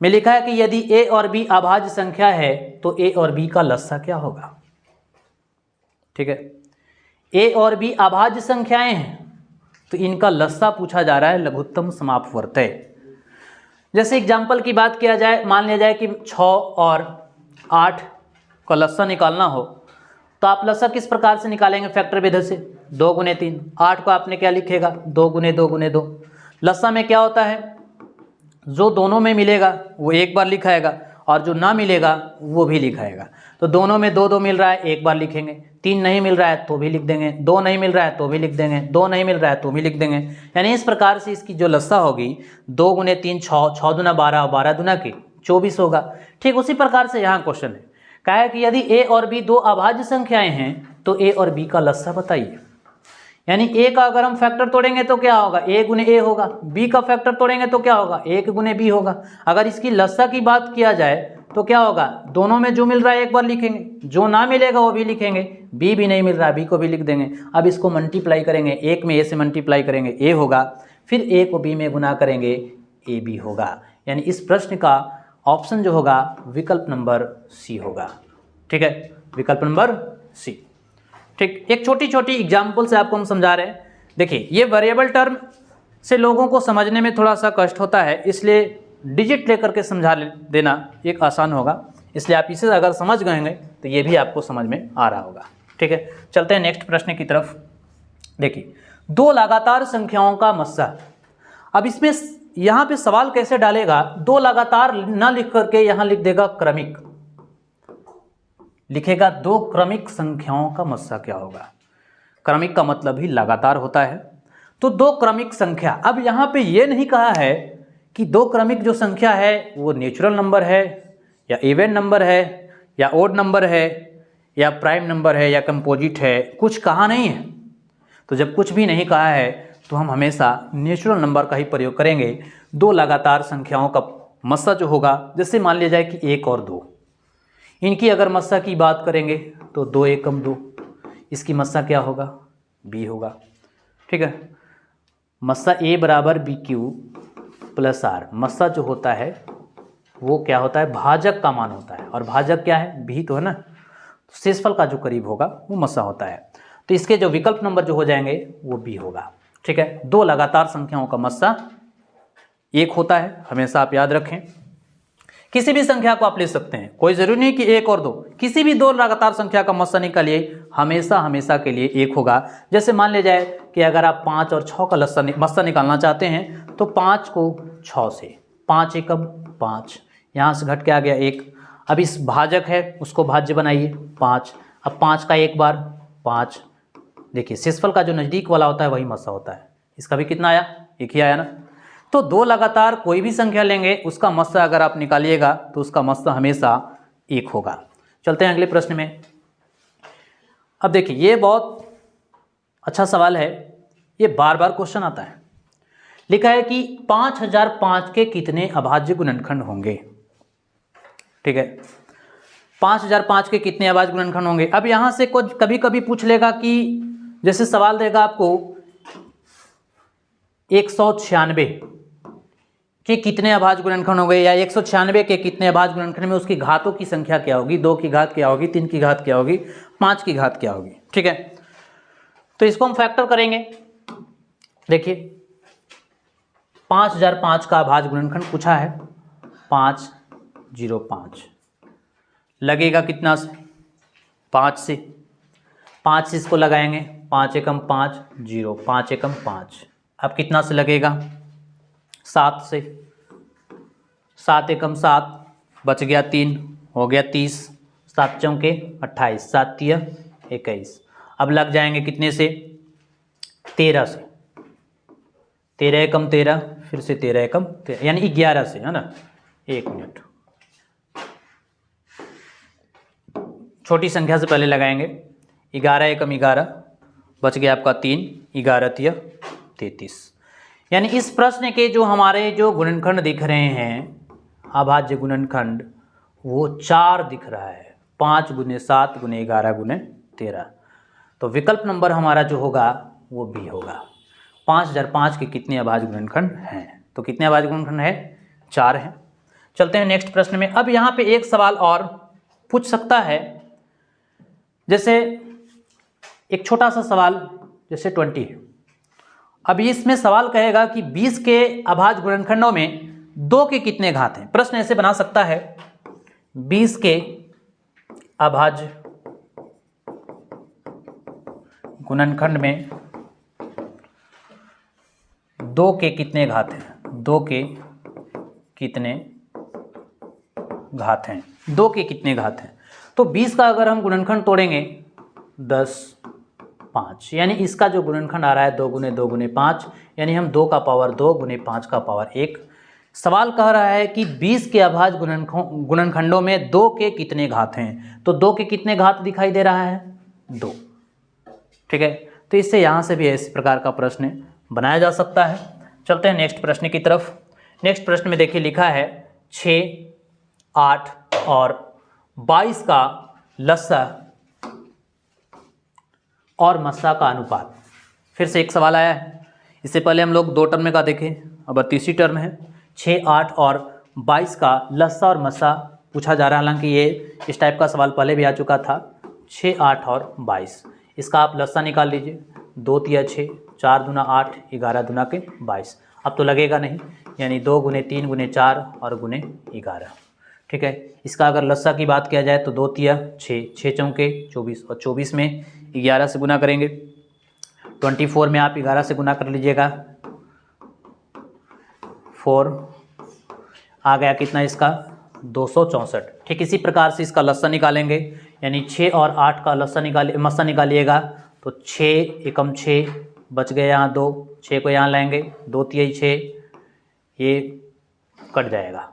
में लिखा है कि यदि ए और बी अभाज्य संख्या है तो ए और बी का लसाअ क्या होगा? ठीक है, ए और बी अभाज्य संख्याएं हैं तो इनका लसाअ पूछा जा रहा है, लघुत्तम समापवर्तय। जैसे एग्जाम्पल की बात किया जाए, मान लिया जाए कि 6 और 8 का लसाअ निकालना हो तो आप लसाअ किस प्रकार से निकालेंगे? फैक्टर विधि से, 2 गुने 3। 8 को आपने क्या लिखेगा? 2 गुने 2 गुने 2। लसाअ में क्या होता है? जो दोनों में मिलेगा वो एक बार लिखाएगा और जो ना मिलेगा वो भी लिखाएगा। तो दोनों में 2 2 मिल रहा है, एक बार लिखेंगे। 3 नहीं मिल रहा है तो भी लिख देंगे, 2 नहीं मिल रहा है तो भी लिख देंगे, 2 नहीं मिल रहा है तो भी लिख देंगे। यानी इस प्रकार से इसकी जो लसाअ होगी 2 गुने 3 6, 6 दूना 12, 12 दूना की 24 होगा। ठीक उसी प्रकार से यहाँ क्वेश्चन है, कहा है कि यदि ए और बी दो अभाज्य संख्याएं हैं तो ए और बी का लसाअ बताइए। यानी ए का अगर हम फैक्टर तोड़ेंगे तो क्या होगा? ए गुने ए होगा। बी का फैक्टर तोड़ेंगे तो क्या होगा? 1 गुने बी होगा। अगर इसकी लसाअ की बात किया जाए तो क्या होगा? दोनों में जो मिल रहा है एक बार लिखेंगे, जो ना मिलेगा वो भी लिखेंगे। बी भी नहीं मिल रहा है, बी को भी लिख देंगे। अब इसको मल्टीप्लाई करेंगे, एक में ए से मल्टीप्लाई करेंगे ए होगा, फिर ए को बी में गुना करेंगे ए बी होगा। यानी इस प्रश्न का ऑप्शन जो होगा विकल्प नंबर सी होगा। ठीक है, विकल्प नंबर सी। ठीक, एक छोटी छोटी एग्जाम्पल से आपको हम समझा रहे हैं। देखिए ये वेरिएबल टर्म से लोगों को समझने में थोड़ा सा कष्ट होता है, इसलिए डिजिट लेकर के समझा देना एक आसान होगा। इसलिए आप इसे अगर समझ गए तो ये भी आपको समझ में आ रहा होगा। ठीक है, चलते हैं नेक्स्ट प्रश्न की तरफ। देखिए 2 लगातार संख्याओं का मस्सा। अब इसमें यहाँ पे सवाल कैसे डालेगा? 2 लगातार ना लिख करके यहाँ लिख देगा क्रमिक, लिखेगा 2 क्रमिक संख्याओं का मस्सा क्या होगा? क्रमिक का मतलब ही लगातार होता है। तो 2 क्रमिक संख्या, अब यहाँ पे ये नहीं कहा है कि 2 क्रमिक जो संख्या है वो नेचुरल नंबर है या इवन नंबर है या ओड नंबर है या प्राइम नंबर है या कंपोजिट है, कुछ कहा नहीं है। तो जब कुछ भी नहीं कहा है तो हम हमेशा नेचुरल नंबर का ही प्रयोग करेंगे। 2 लगातार संख्याओं का मस्सा जो होगा, जैसे मान लिया जाए कि 1 और 2, इनकी अगर मस्सा की बात करेंगे तो 2 एकम 2, इसकी मस्सा क्या होगा? बी होगा। ठीक है, मस्सा ए बराबर बी क्यू प्लस आर। मस्सा जो होता है वो क्या होता है? भाजक का मान होता है, और भाजक क्या है? बी तो है ना। तो शेषफल का जो करीब होगा वो मस्सा होता है। तो इसके जो विकल्प नंबर जो हो जाएंगे वो बी होगा। ठीक है, 2 लगातार संख्याओं का मस्सा 1 होता है, हमेशा आप याद रखें। किसी भी संख्या को आप ले सकते हैं, कोई जरूरी नहीं कि 1 और 2, किसी भी 2 लगातार संख्या का मस्सा निकालिए, हमेशा हमेशा के लिए 1 होगा। जैसे मान लिया जाए कि अगर आप 5 और 6 का मस्सा निकालना चाहते हैं तो 5 को 6 से, 5 एकम 5, यहाँ से घट के आ गया 1। अब इस भाजक है उसको भाज्य बनाइए 5। अब 5 का एक बार 5, देखिए शेषफल का जो नज़दीक वाला होता है वही मस्सा होता है। इसका भी कितना आया? 1 ही आया ना। तो 2 लगातार कोई भी संख्या लेंगे उसका मस्सा अगर आप निकालिएगा तो उसका मस्सा हमेशा 1 होगा। चलते हैं अगले प्रश्न में। अब देखिए ये बहुत अच्छा सवाल है, ये बार बार क्वेश्चन आता है। लिखा है कि 5005 के कितने अभाज्य गुणनखंड होंगे? ठीक है, 5005 के कितने अभाज्य गुणनखंड होंगे? अब यहाँ से कुछ कभी कभी पूछ लेगा कि जैसे सवाल देगा आपको 196 के कितने अभाज्य गुणनखंड हो गए, या 196 के कितने अभाज्य गुणनखंड में उसकी घातों की संख्या क्या होगी? 2 की घात क्या होगी? 3 की घात क्या होगी? 5 की घात क्या होगी? ठीक है, तो इसको हम फैक्टर करेंगे। देखिए 5005 का अभाज्य गुणनखंड पूछा है, 505 लगेगा कितना से? 5 से। 5 से इसको लगाएंगे, 5 एकम 5 0, 5 एकम 5। अब कितना से लगेगा? 7 से। 7 एकम 7, बच गया 3, हो गया 30, 7 चौके 28, 7 तिया 21। अब लग जाएंगे कितने से? 13 से। 13 एकम 13, फिर से 13 एकम 13, यानी 11 से, है ना। 1 मिनट, छोटी संख्या से पहले लगाएंगे। 11 एकम 11, बच गया आपका 3, 11 तिया 33। यानी इस प्रश्न के जो हमारे जो गुणनखंड दिख रहे हैं, अभाज्य गुणनखंड, वो 4 दिख रहा है, 5 गुने 7 गुने 11 गुने 13। तो विकल्प नंबर हमारा जो होगा वो बी होगा। 5005 के कितने अभाज्य गुणनखंड हैं? तो कितने अभाज्य गुणनखंड है? 4 हैं। चलते हैं नेक्स्ट प्रश्न में। अब यहाँ पे एक सवाल और पूछ सकता है, जैसे एक छोटा सा सवाल जैसे 20 है। अब इसमें सवाल कहेगा कि 20 के अभाज्य गुणनखंडों में 2 के कितने घात हैं? प्रश्न ऐसे बना सकता है, 20 के अभाज्य गुणनखंड में 2 के कितने घात हैं? 2 के कितने घात हैं? 2 के कितने घात हैं? तो 20 का अगर हम गुणनखंड तोड़ेंगे 10 5, यानी इसका जो गुणनखंड आ रहा है 2 गुने 2 गुने 5, यानी हम 2 का पावर 2 गुने 5 का पावर 1। सवाल कह रहा है कि 20 के अभाज्य गुणनखंडों में 2 के कितने घात हैं? तो 2 के कितने घात दिखाई दे रहा है? 2। ठीक है, तो इससे यहाँ से भी इस प्रकार का प्रश्न बनाया जा सकता है। चलते हैं नेक्स्ट प्रश्न की तरफ। नेक्स्ट प्रश्न में देखिए लिखा है 6, 8 और 22 का लस्सा और मस्सा का अनुपात। फिर से एक सवाल आया है। इससे पहले हम लोग 2 टर्म का देखें, अब तीसरी टर्म है 6, 8 और 22 का लस्सा और मस्सा पूछा जा रहा है। हालांकि ये इस टाइप का सवाल पहले भी आ चुका था। 6, 8 और 22, इसका आप लस्सा निकाल लीजिए। 2 तिया 6, 4 दूना 8, 11 दूना के 22। अब तो लगेगा नहीं, यानी 2 गुने 3 गुने 4 और गुने 11। ठीक है, इसका अगर लस्सा की बात किया जाए तो 2 तिया 6, 6 चौके 24 और 24 में 11 से गुना करेंगे। 24 में आप 11 से गुना कर लीजिएगा, 4 आ गया कितना इसका? 264। ठीक इसी प्रकार से इसका लस्सा निकालेंगे, यानी 6 और 8 का लस्सा मस्सा निकालिएगा तो 6 एकम 6 बच गए यहाँ 2, 6 को यहाँ लाएंगे, 2 तिया 6, ये कट जाएगा।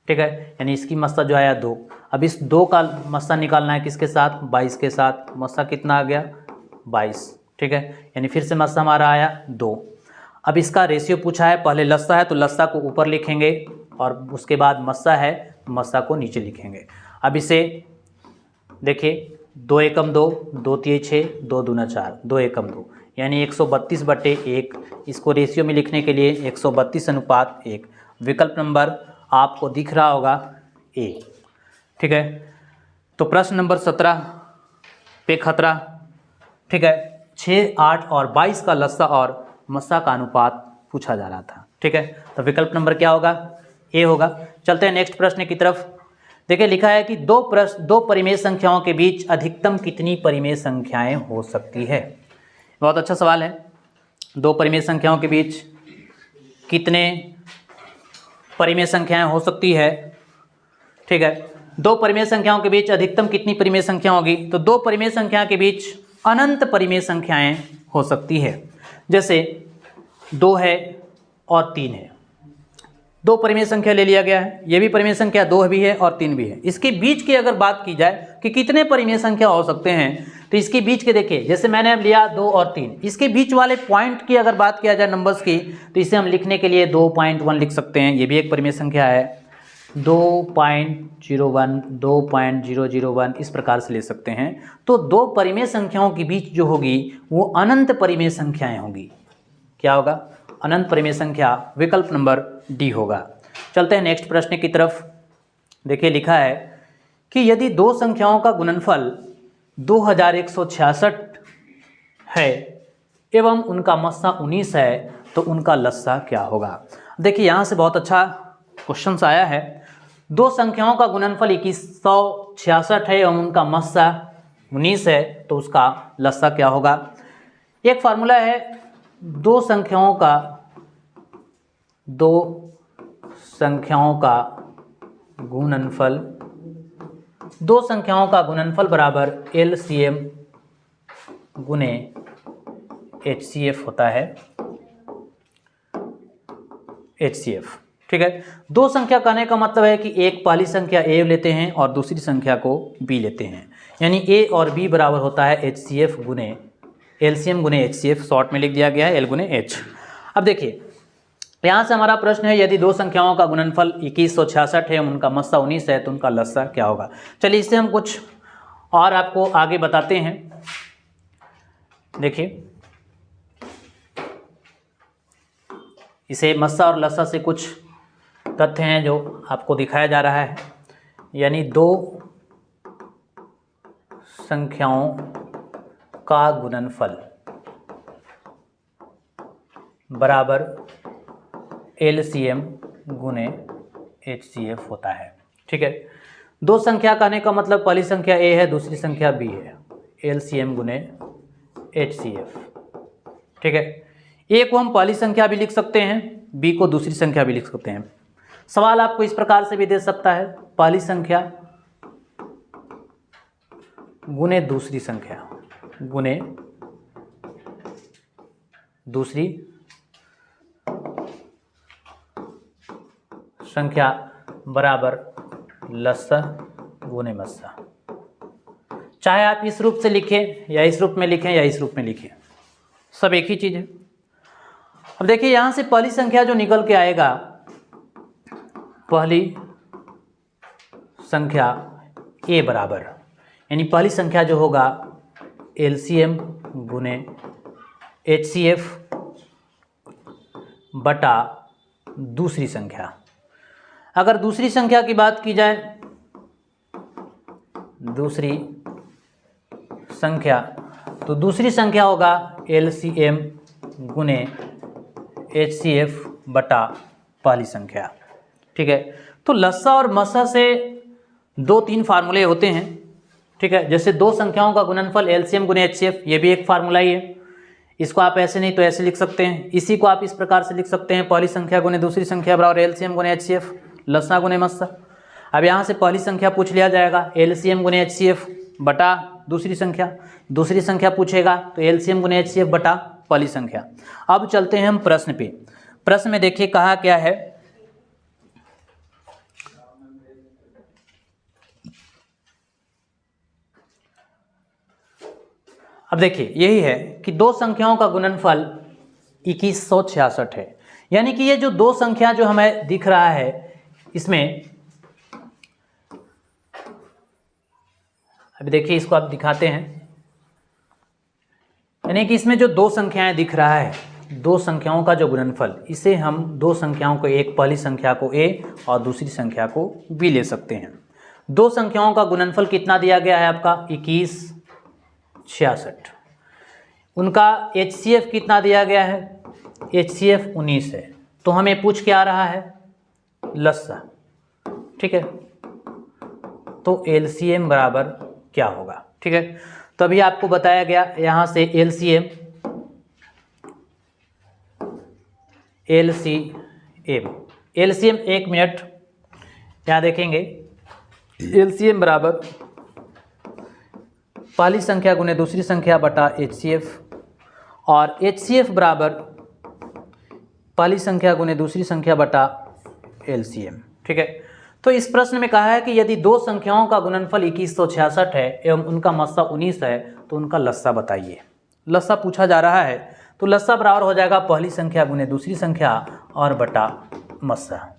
ठीक है, यानी इसकी मस्सा जो आया 2। अब इस 2 का मस्सा निकालना है किसके साथ? 22 के साथ। मस्सा कितना आ गया? 22। ठीक है, यानी फिर से मस्सा हमारा आया 2। अब इसका रेशियो पूछा है, पहले लस्सा है तो लस्सा को ऊपर लिखेंगे और उसके बाद मस्सा है तो मस्सा को नीचे लिखेंगे। अब इसे देखिए 2 एकम 2, 2 तिया 6, 2 दूना 4, 2 एकम 2, यानी 132/1। इसको रेशियो में लिखने के लिए 132:1। विकल्प नंबर आपको दिख रहा होगा ए। ठीक है, तो प्रश्न नंबर 17 पे खतरा। ठीक है, 6, 8 और 22 का लस्सा और मस्सा का अनुपात पूछा जा रहा था। ठीक है, तो विकल्प नंबर क्या होगा? ए होगा। चलते हैं नेक्स्ट प्रश्न की तरफ। देखिए लिखा है कि 2 परिमेय संख्याओं के बीच अधिकतम कितनी परिमेय संख्याएं हो सकती है? बहुत अच्छा सवाल है। 2 परिमेय संख्याओं के बीच कितने परिमेय संख्याएं हो सकती है? ठीक है, 2 परिमेय संख्याओं के बीच अधिकतम कितनी परिमेय संख्या होगी? तो 2 परिमेय संख्या के बीच अनंत परिमेय संख्याएं हो सकती है। जैसे 2 है और 3 है, 2 परिमेय संख्या ले लिया गया है। ये भी परिमेय संख्या 2 भी है और 3 भी है। इसके बीच की अगर बात की जाए कि कितने परिमेय संख्या हो सकते हैं, तो इसके बीच के देखिए, जैसे मैंने अब लिया 2 और 3, इसके बीच वाले पॉइंट की अगर बात किया जाए नंबर्स की, तो इसे हम लिखने के लिए 2.1 लिख सकते हैं। ये भी एक परिमेय संख्या है। 2.01, 2.001 इस प्रकार से ले सकते हैं। तो 2 परिमेय संख्याओं के बीच जो होगी वो अनंत परिमेय संख्याएं होंगी। क्या होगा? अनंत परिमेय संख्या। विकल्प नंबर डी होगा। चलते हैं नेक्स्ट प्रश्न की तरफ। देखिए लिखा है कि यदि 2 संख्याओं का गुणनफल 2166 है एवं उनका मस्सा 19 है तो उनका लस्सा क्या होगा? देखिए यहाँ से बहुत अच्छा क्वेश्चन आया है। 2 संख्याओं का गुणनफल 2166 है एवं उनका मस्सा 19 है तो उसका लस्सा क्या होगा? एक फार्मूला है, 2 संख्याओं का गुणनफल बराबर LCM गुने HCF होता है। HCF। ठीक है, 2 संख्या कहने का मतलब है कि एक पहली संख्या A लेते हैं और दूसरी संख्या को B लेते हैं, यानी A और B बराबर होता है HCF गुने LCM गुने HCF। शॉर्ट में लिख दिया गया है L गुने H। अब देखिए यहाँ से हमारा प्रश्न है यदि दो संख्याओं का गुणनफल 2166 है, उनका मस्सा 19 है, तो उनका लस्सा क्या होगा। चलिए इससे हम कुछ और आपको आगे बताते हैं। देखिए इसे मस्सा और लस्सा से कुछ तथ्य हैं जो आपको दिखाया जा रहा है। यानी दो संख्याओं का गुणनफल बराबर LCM गुने HCF होता है। ठीक है, दो संख्या कहने का मतलब पहली संख्या A है, दूसरी संख्या B है, LCM गुने HCF। ठीक है, A को हम पहली संख्या भी लिख सकते हैं, B को दूसरी संख्या भी लिख सकते हैं। सवाल आपको इस प्रकार से भी दे सकता है, पहली संख्या गुने दूसरी संख्या गुने दूसरी संख्या बराबर लस्सा गुने मस्सा। चाहे आप इस रूप से लिखें या इस रूप में लिखें या इस रूप में लिखें, सब एक ही चीज़ है। अब देखिए यहाँ से पहली संख्या जो निकल के आएगा, पहली संख्या A बराबर, यानी पहली संख्या जो होगा LCM गुने HCF बटा दूसरी संख्या। अगर दूसरी संख्या की बात की जाए, दूसरी संख्या, तो दूसरी संख्या होगा LCM गुने HCF बटा पहली संख्या। ठीक है, तो लस्सा और मस्सा से दो तीन फार्मूले होते हैं। ठीक है, जैसे दो संख्याओं का गुणनफल LCM गुने HCF, ये भी एक फार्मूला ही है। इसको आप ऐसे नहीं तो ऐसे लिख सकते हैं। इसी को आप इस प्रकार से लिख सकते हैं, पहली संख्या गुने दूसरी संख्या बराबर LCM गुने HCF लस्सा गुने मस्सा। अब यहाँ से पहली संख्या पूछ लिया जाएगा, LCM गुने HCF बटा दूसरी संख्या। दूसरी संख्या पूछेगा तो LCM गुने HCF बटा पहली संख्या। अब चलते हैं हम प्रश्न पे। प्रश्न में देखिए कहा क्या है, अब देखिए यही है कि दो संख्याओं का गुणनफल 2166 है। यानी कि ये जो दो संख्या जो हमें दिख रहा है, इसमें अभी देखिए इसको आप दिखाते हैं, यानी कि इसमें जो दो संख्याएं दिख रहा है, दो संख्याओं का जो गुणनफल, इसे हम दो संख्याओं को, एक पहली संख्या को A और दूसरी संख्या को B ले सकते हैं। दो संख्याओं का गुणनफल कितना दिया गया है आपका 2166। उनका HCF कितना दिया गया है, HCF 19 है। तो हमें पूछ के आ रहा है लस्सा। ठीक है, तो LCM बराबर क्या होगा। ठीक है, तो अभी आपको बताया गया यहाँ से LCM एक मिनट यहाँ देखेंगे। LCM बराबर पहली संख्या गुने दूसरी संख्या बटा HCF, और HCF बराबर पहली संख्या गुने दूसरी संख्या बटा LCM। ठीक है, तो इस प्रश्न में कहा है कि यदि दो संख्याओं का गुणनफल 2166 है एवं उनका मस्सा 19 है, तो उनका लस्सा बताइए। लस्सा पूछा जा रहा है, तो लस्सा बराबर हो जाएगा पहली संख्या गुने दूसरी संख्या और बटा मस्सा।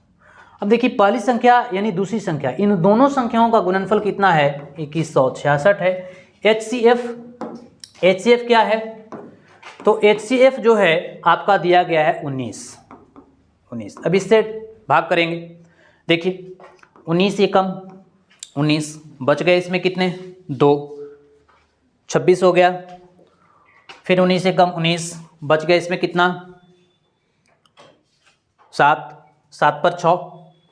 अब देखिए पहली संख्या यानी दूसरी संख्या, इन दोनों संख्याओं का गुणनफल कितना है 2166 है। HCF क्या है, तो HCF जो है आपका दिया गया है 19। अब इससे भाग करेंगे। देखिए 19 से कम 19 बच गए, इसमें कितने 2, 26 हो गया। फिर 19 से कम 19 बच गए, इसमें कितना 7, 7 पर 6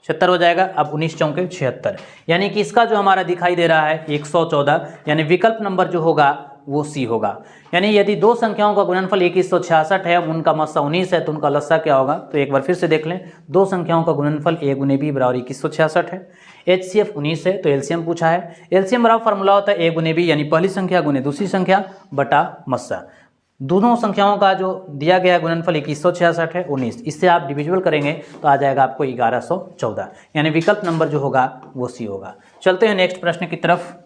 76 हो जाएगा। अब 19 चौके 76, यानी कि इसका जो हमारा दिखाई दे रहा है 114, यानी विकल्प नंबर जो होगा वो C होगा। यानी यदि दो संख्याओं का गुणनफल 2166 है, उनका मस्सा 19 है, तो उनका लस्सा क्या होगा। तो एक बार फिर से देख लें, दो संख्याओं का गुणनफल A गुने B बराबर 2166 है, HCF 19 है, तो LCM पूछा है। LCM बराबर फार्मूला होता है A गुने B, यानी पहली संख्या गुने दूसरी संख्या बटा मस्सा। दोनों संख्याओं का जो दिया गया है गुणनफल 2166 है 19, इससे आप डिविजिबल करेंगे तो आ जाएगा आपको 1114, यानी विकल्प नंबर जो होगा वो C होगा। चलते हैं नेक्स्ट प्रश्न की तरफ।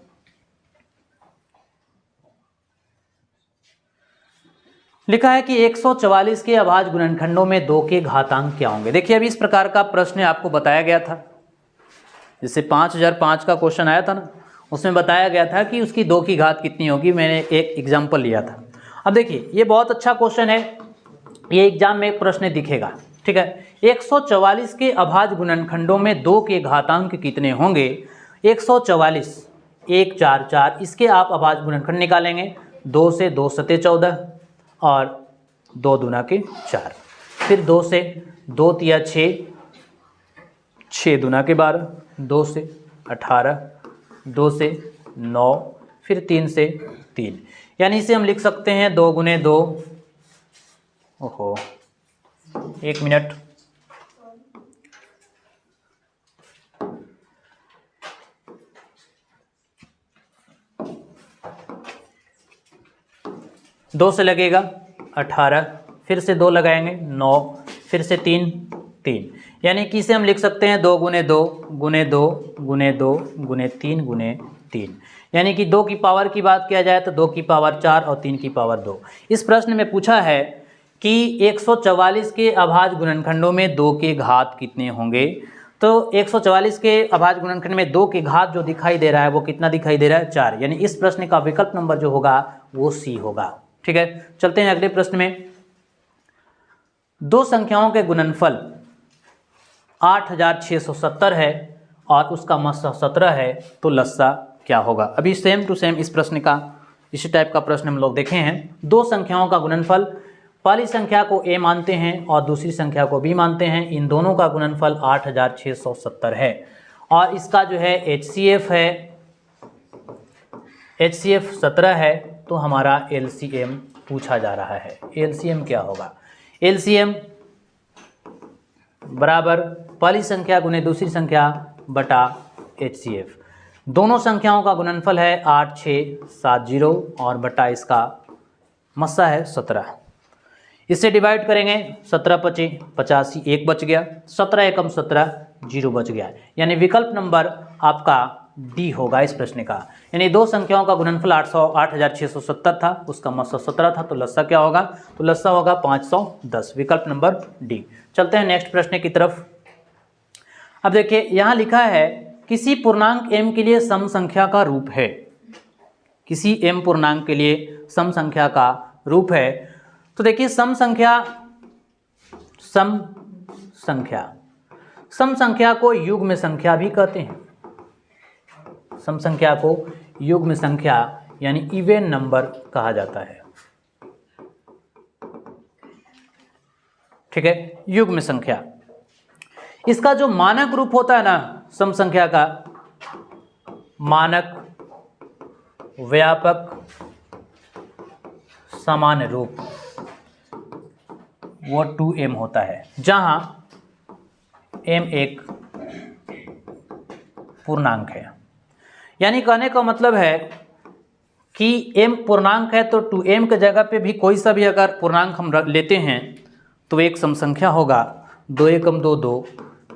लिखा है कि 144 के अभाज्य गुणनखंडों में 2 के घातांक क्या होंगे। देखिए अभी इस प्रकार का प्रश्न आपको बताया गया था, जैसे 5005 का क्वेश्चन आया था ना, उसमें बताया गया था कि उसकी 2 की घात कितनी होगी। मैंने एक एग्जाम्पल लिया था। अब देखिए ये बहुत अच्छा क्वेश्चन है, ये एग्जाम में प्रश्न दिखेगा। ठीक है, 144 के अभाज्य गुणनखंडों में 2 के घातांक कितने होंगे। 144 1 4 4, इसके आप अभाज्य गुणनखंड निकालेंगे। 2 से 2 सते 14 और 2 दूना के 4, फिर 2 से 2 तिया 6, 6 दूना के 12, 2 से 18, 2 से 9, फिर 3 से 3, यानी इसे हम लिख सकते हैं 2 गुने 2, ओहो 1 मिनट, दो से लगेगा 18, फिर से 2 लगाएंगे 9, फिर से 3 3, यानी कि इसे हम लिख सकते हैं 2 गुने 2 गुने 2 गुने 2 गुने 3 गुने 3, यानी कि 2 की पावर की बात किया जाए तो 2 की पावर 4 और 3 की पावर 2। इस प्रश्न में पूछा है कि 144 के अभाज्य गुणनखंडों में 2 के घात कितने होंगे। तो 144 के अभाज्य गुणनखंड में 2 के घात जो दिखाई दे रहा है वो कितना दिखाई दे रहा है, 4, यानी इस प्रश्न का विकल्प नंबर जो होगा वो सी होगा। ठीक है, चलते हैं अगले प्रश्न में। 2 संख्याओं के गुणनफल 8670 है और उसका मस्सा 17 है, तो लस्सा क्या होगा। अभी सेम टू सेम इस प्रश्न का, इसी टाइप का प्रश्न हम लोग देखे हैं। 2 संख्याओं का गुणनफल, पहली संख्या को a मानते हैं और दूसरी संख्या को b मानते हैं, इन दोनों का गुणनफल 8670 है और इसका जो है HCF है, HCF 17 है, तो हमारा LCM पूछा जा रहा है। LCM क्या होगा, LCM बराबर पहली संख्या गुने दूसरी संख्या बटा HCF। दोनों संख्याओं का गुणनफल है 8670 और बटा इसका मस्सा है 17। इसे डिवाइड करेंगे, 17 पचे 85, 1 बच गया, 17 एकम 17, 0 बच गया, यानी विकल्प नंबर आपका डी होगा इस प्रश्न का। यानी 2 संख्याओं का गुणनफल 8670 था, उसका मस्सा 17 था, तो लस्सा क्या होगा, तो लस्सा होगा 510, विकल्प नंबर डी। चलते हैं नेक्स्ट प्रश्न की तरफ। अब देखिए यहाँ लिखा है किसी पूर्णांक m के लिए सम संख्या का रूप है, किसी m पूर्णांक के लिए सम संख्या का रूप है। तो देखिए सम संख्या को युग्म संख्या भी कहते हैं। सम संख्या को युग्म संख्या यानी इवन नंबर कहा जाता है। ठीक है, युग्म संख्या, इसका जो मानक रूप होता है ना सम संख्या का, मानक, व्यापक, सामान्य रूप, वो 2m होता है, जहां m एक पूर्णांक है। यानी कहने का मतलब है कि m पूर्णांक है तो 2m के जगह पे भी कोई सा भी अगर पूर्णांक हम लेते हैं तो एक सम संख्या होगा। 2 एकम 2 2,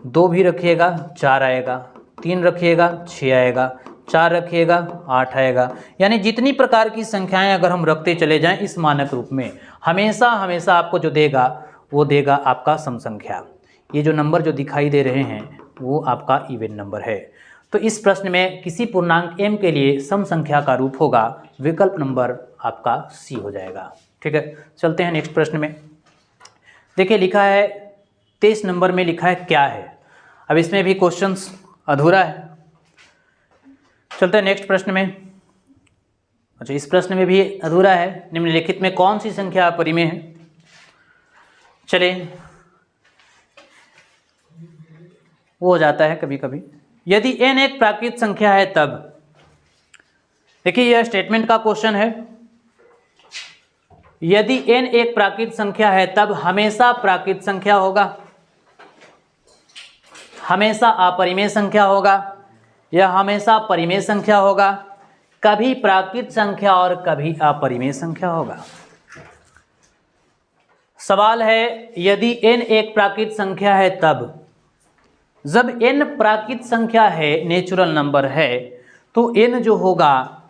2 भी रखिएगा 4 आएगा, 3 रखिएगा 6 आएगा, 4 रखिएगा 8 आएगा, यानी जितनी प्रकार की संख्याएं अगर हम रखते चले जाएं इस मानक रूप में, हमेशा हमेशा आपको जो देगा वो देगा आपका सम संख्या। ये जो नंबर जो दिखाई दे रहे हैं वो आपका इवन नंबर है। तो इस प्रश्न में किसी पूर्णांक m के लिए सम संख्या का रूप होगा, विकल्प नंबर आपका सी हो जाएगा। ठीक है, चलते हैं नेक्स्ट प्रश्न में। देखिए लिखा है 23 नंबर में लिखा है क्या है। अब इसमें भी क्वेश्चंस अधूरा है। चलते हैं नेक्स्ट प्रश्न में। अच्छा, इस प्रश्न में भी अधूरा है, निम्नलिखित में कौन सी संख्या अपरिमेय है। चलिए, वो हो जाता है कभी कभी। यदि n एक प्राकृत संख्या है तब, देखिए यह स्टेटमेंट का क्वेश्चन है। यदि n एक प्राकृत संख्या है तब हमेशा प्राकृत संख्या होगा, हमेशा अपरिमेय संख्या होगा, यह हमेशा परिमेय संख्या होगा, कभी प्राकृत संख्या और कभी अपरिमेय संख्या होगा। सवाल है यदि n एक प्राकृत संख्या है तब, जब n प्राकृत संख्या है, नेचुरल नंबर है, तो n जो होगा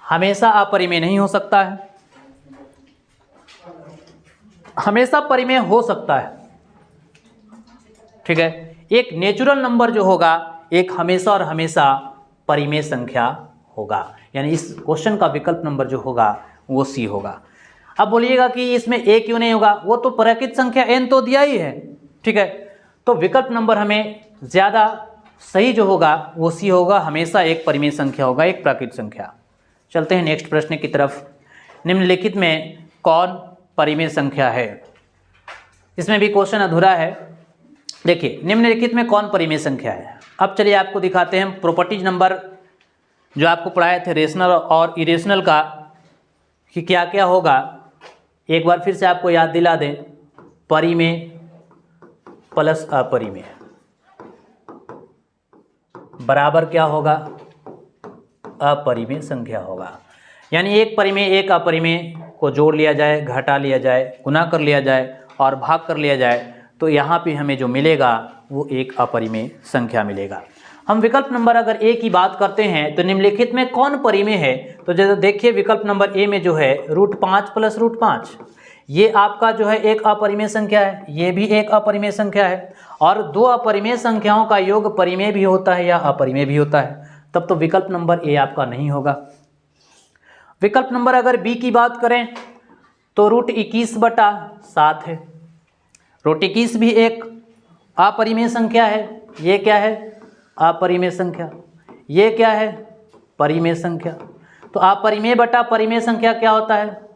हमेशा अपरिमेय नहीं हो सकता है। हमेशा परिमेय हो सकता है, ठीक है। एक नेचुरल नंबर जो होगा एक हमेशा और हमेशा परिमेय संख्या होगा, यानी इस क्वेश्चन का विकल्प नंबर जो होगा वो सी होगा। अब बोलिएगा कि इसमें ए क्यों नहीं होगा, वो तो प्राकृत संख्या एन तो दिया ही है, ठीक है। तो विकल्प नंबर हमें ज़्यादा सही जो होगा वो सी होगा, हमेशा एक परिमेय संख्या होगा, एक प्राकृत संख्या। चलते हैं नेक्स्ट प्रश्न की तरफ। निम्नलिखित में कौन परिमेय संख्या है? इसमें भी क्वेश्चन अधूरा है। देखिए, निम्नलिखित में कौन परिमेय संख्या है। अब चलिए आपको दिखाते हैं प्रॉपर्टीज नंबर जो आपको पढ़ाए थे रेशनल और इरेशनल का कि क्या क्या होगा। एक बार फिर से आपको याद दिला दें, परिमेय प्लस अपरिमेय बराबर क्या होगा? अपरिमेय संख्या होगा। यानी एक परिमेय एक अपरिमेय को जोड़ लिया जाए, घटा लिया जाए, गुना कर लिया जाए और भाग कर लिया जाए तो यहाँ पे हमें जो मिलेगा वो एक अपरिमेय संख्या मिलेगा। हम विकल्प नंबर अगर ए की बात करते हैं तो निम्नलिखित में कौन परिमेय है? तो जैसे देखिए विकल्प नंबर ए में जो है √5 + √5 ये आपका जो है एक अपरिमेय संख्या है, ये भी एक अपरिमेय संख्या है। और दो अपरिमेय संख्याओं का योग परिमेय भी होता है या अपरिमेय भी होता है, तब तो विकल्प नंबर ए आपका नहीं होगा। विकल्प नंबर अगर बी की बात करें तो √21/7 है। √21 भी एक अपरिमेय संख्या है। ये क्या है? अपरिमेय संख्या। ये क्या है? परिमेय संख्या। तो अपरिमेय बटा परिमेय संख्या क्या होता है?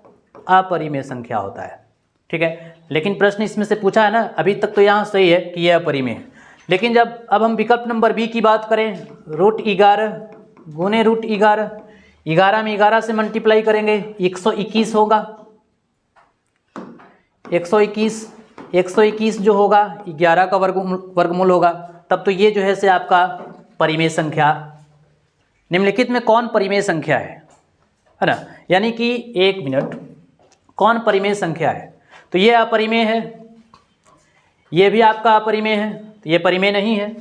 अपरिमेय संख्या होता है, ठीक है। लेकिन प्रश्न इसमें से पूछा है ना, अभी तक तो यहाँ सही है कि यह अपरिमेय है, लेकिन जब अब हम विकल्प नंबर बी की बात करें, √11 गुने √11, 11 में 11 से मल्टीप्लाई करेंगे 121 होगा। 121 जो होगा 11 का वर्गमूल होगा, तब तो ये जो है से आपका परिमेय संख्या। निम्नलिखित में कौन परिमेय संख्या है ना? यानी कि एक मिनट, कौन परिमेय संख्या है? तो ये अपरिमेय है, ये भी आपका अपरिमेय है, तो ये परिमेय नहीं है,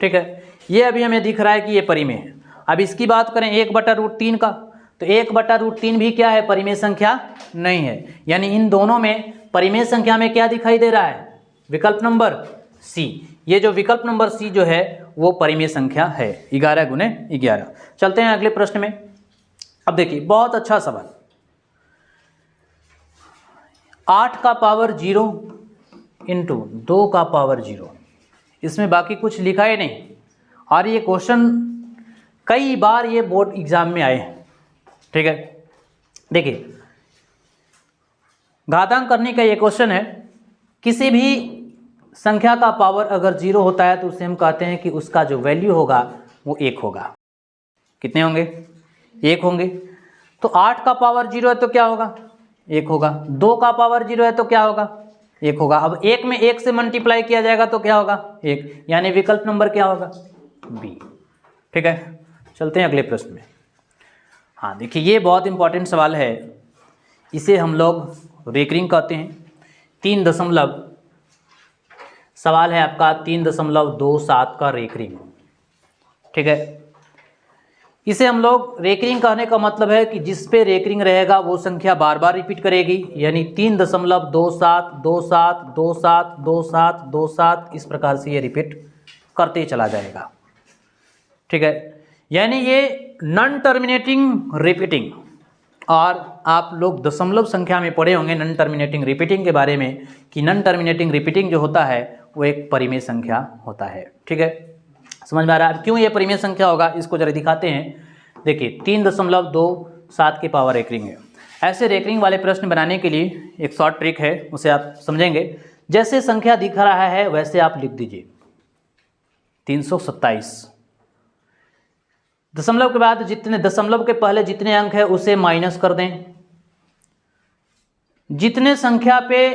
ठीक है। ये अभी हमें दिख रहा है कि ये परिमेय है। अब इसकी बात करें 1/√3 का, तो 1/√3 भी क्या है? परिमेय संख्या नहीं है। यानी इन दोनों में परिमेय संख्या में क्या दिखाई दे रहा है? विकल्प नंबर सी। ये जो विकल्प नंबर सी जो है वो परिमेय संख्या है, 11 गुने 11। चलते हैं अगले प्रश्न में। अब देखिए बहुत अच्छा सवाल, 8 का पावर 0 इंटू 2 का पावर 0, इसमें बाकी कुछ लिखा ही नहीं। और ये क्वेश्चन कई बार ये बोर्ड एग्जाम में आए हैं, ठीक है। देखिए घातांक करने का ये क्वेश्चन है, किसी भी संख्या का पावर अगर 0 होता है तो उसे हम कहते हैं कि उसका जो वैल्यू होगा वो 1 होगा। कितने होंगे? 1 होंगे। तो 8 का पावर 0 है तो क्या होगा? 1 होगा। 2 का पावर 0 है तो क्या होगा? 1 होगा। अब 1 में 1 से मल्टीप्लाई किया जाएगा तो क्या होगा? 1। यानी विकल्प नंबर क्या होगा? बी, ठीक है। चलते हैं अगले प्रश्न में। हाँ देखिए ये बहुत इंपॉर्टेंट सवाल है, इसे हम लोग रेकरिंग कहते हैं। 3 दशमलव सवाल है आपका, 3.27 का रेकरिंग, ठीक है। इसे हम लोग रेकरिंग कहने का मतलब है कि जिस पे रेकरिंग रहेगा वो संख्या बार बार रिपीट करेगी, यानी 3.27 27 27 27 27 इस प्रकार से ये रिपीट करते चला जाएगा, ठीक है। यानी ये नॉन टर्मिनेटिंग रिपीटिंग, और आप लोग दशमलव संख्या में पढ़े होंगे नॉन टर्मिनेटिंग रिपीटिंग के बारे में कि नॉन टर्मिनेटिंग रिपीटिंग जो होता है वो एक परिमेय संख्या होता है, ठीक है। समझ में आ रहा है क्यों ये परिमेय संख्या होगा? इसको जरा दिखाते हैं। देखिए 3.27 के पावर रेकरिंग है। ऐसे रेकरिंग वाले प्रश्न बनाने के लिए एक शॉर्ट ट्रिक है, उसे आप समझेंगे। जैसे संख्या दिख रहा है वैसे आप लिख दीजिए 327। दशमलव के बाद जितने दशमलव के पहले जितने अंक है उसे माइनस कर दें। जितने संख्या पे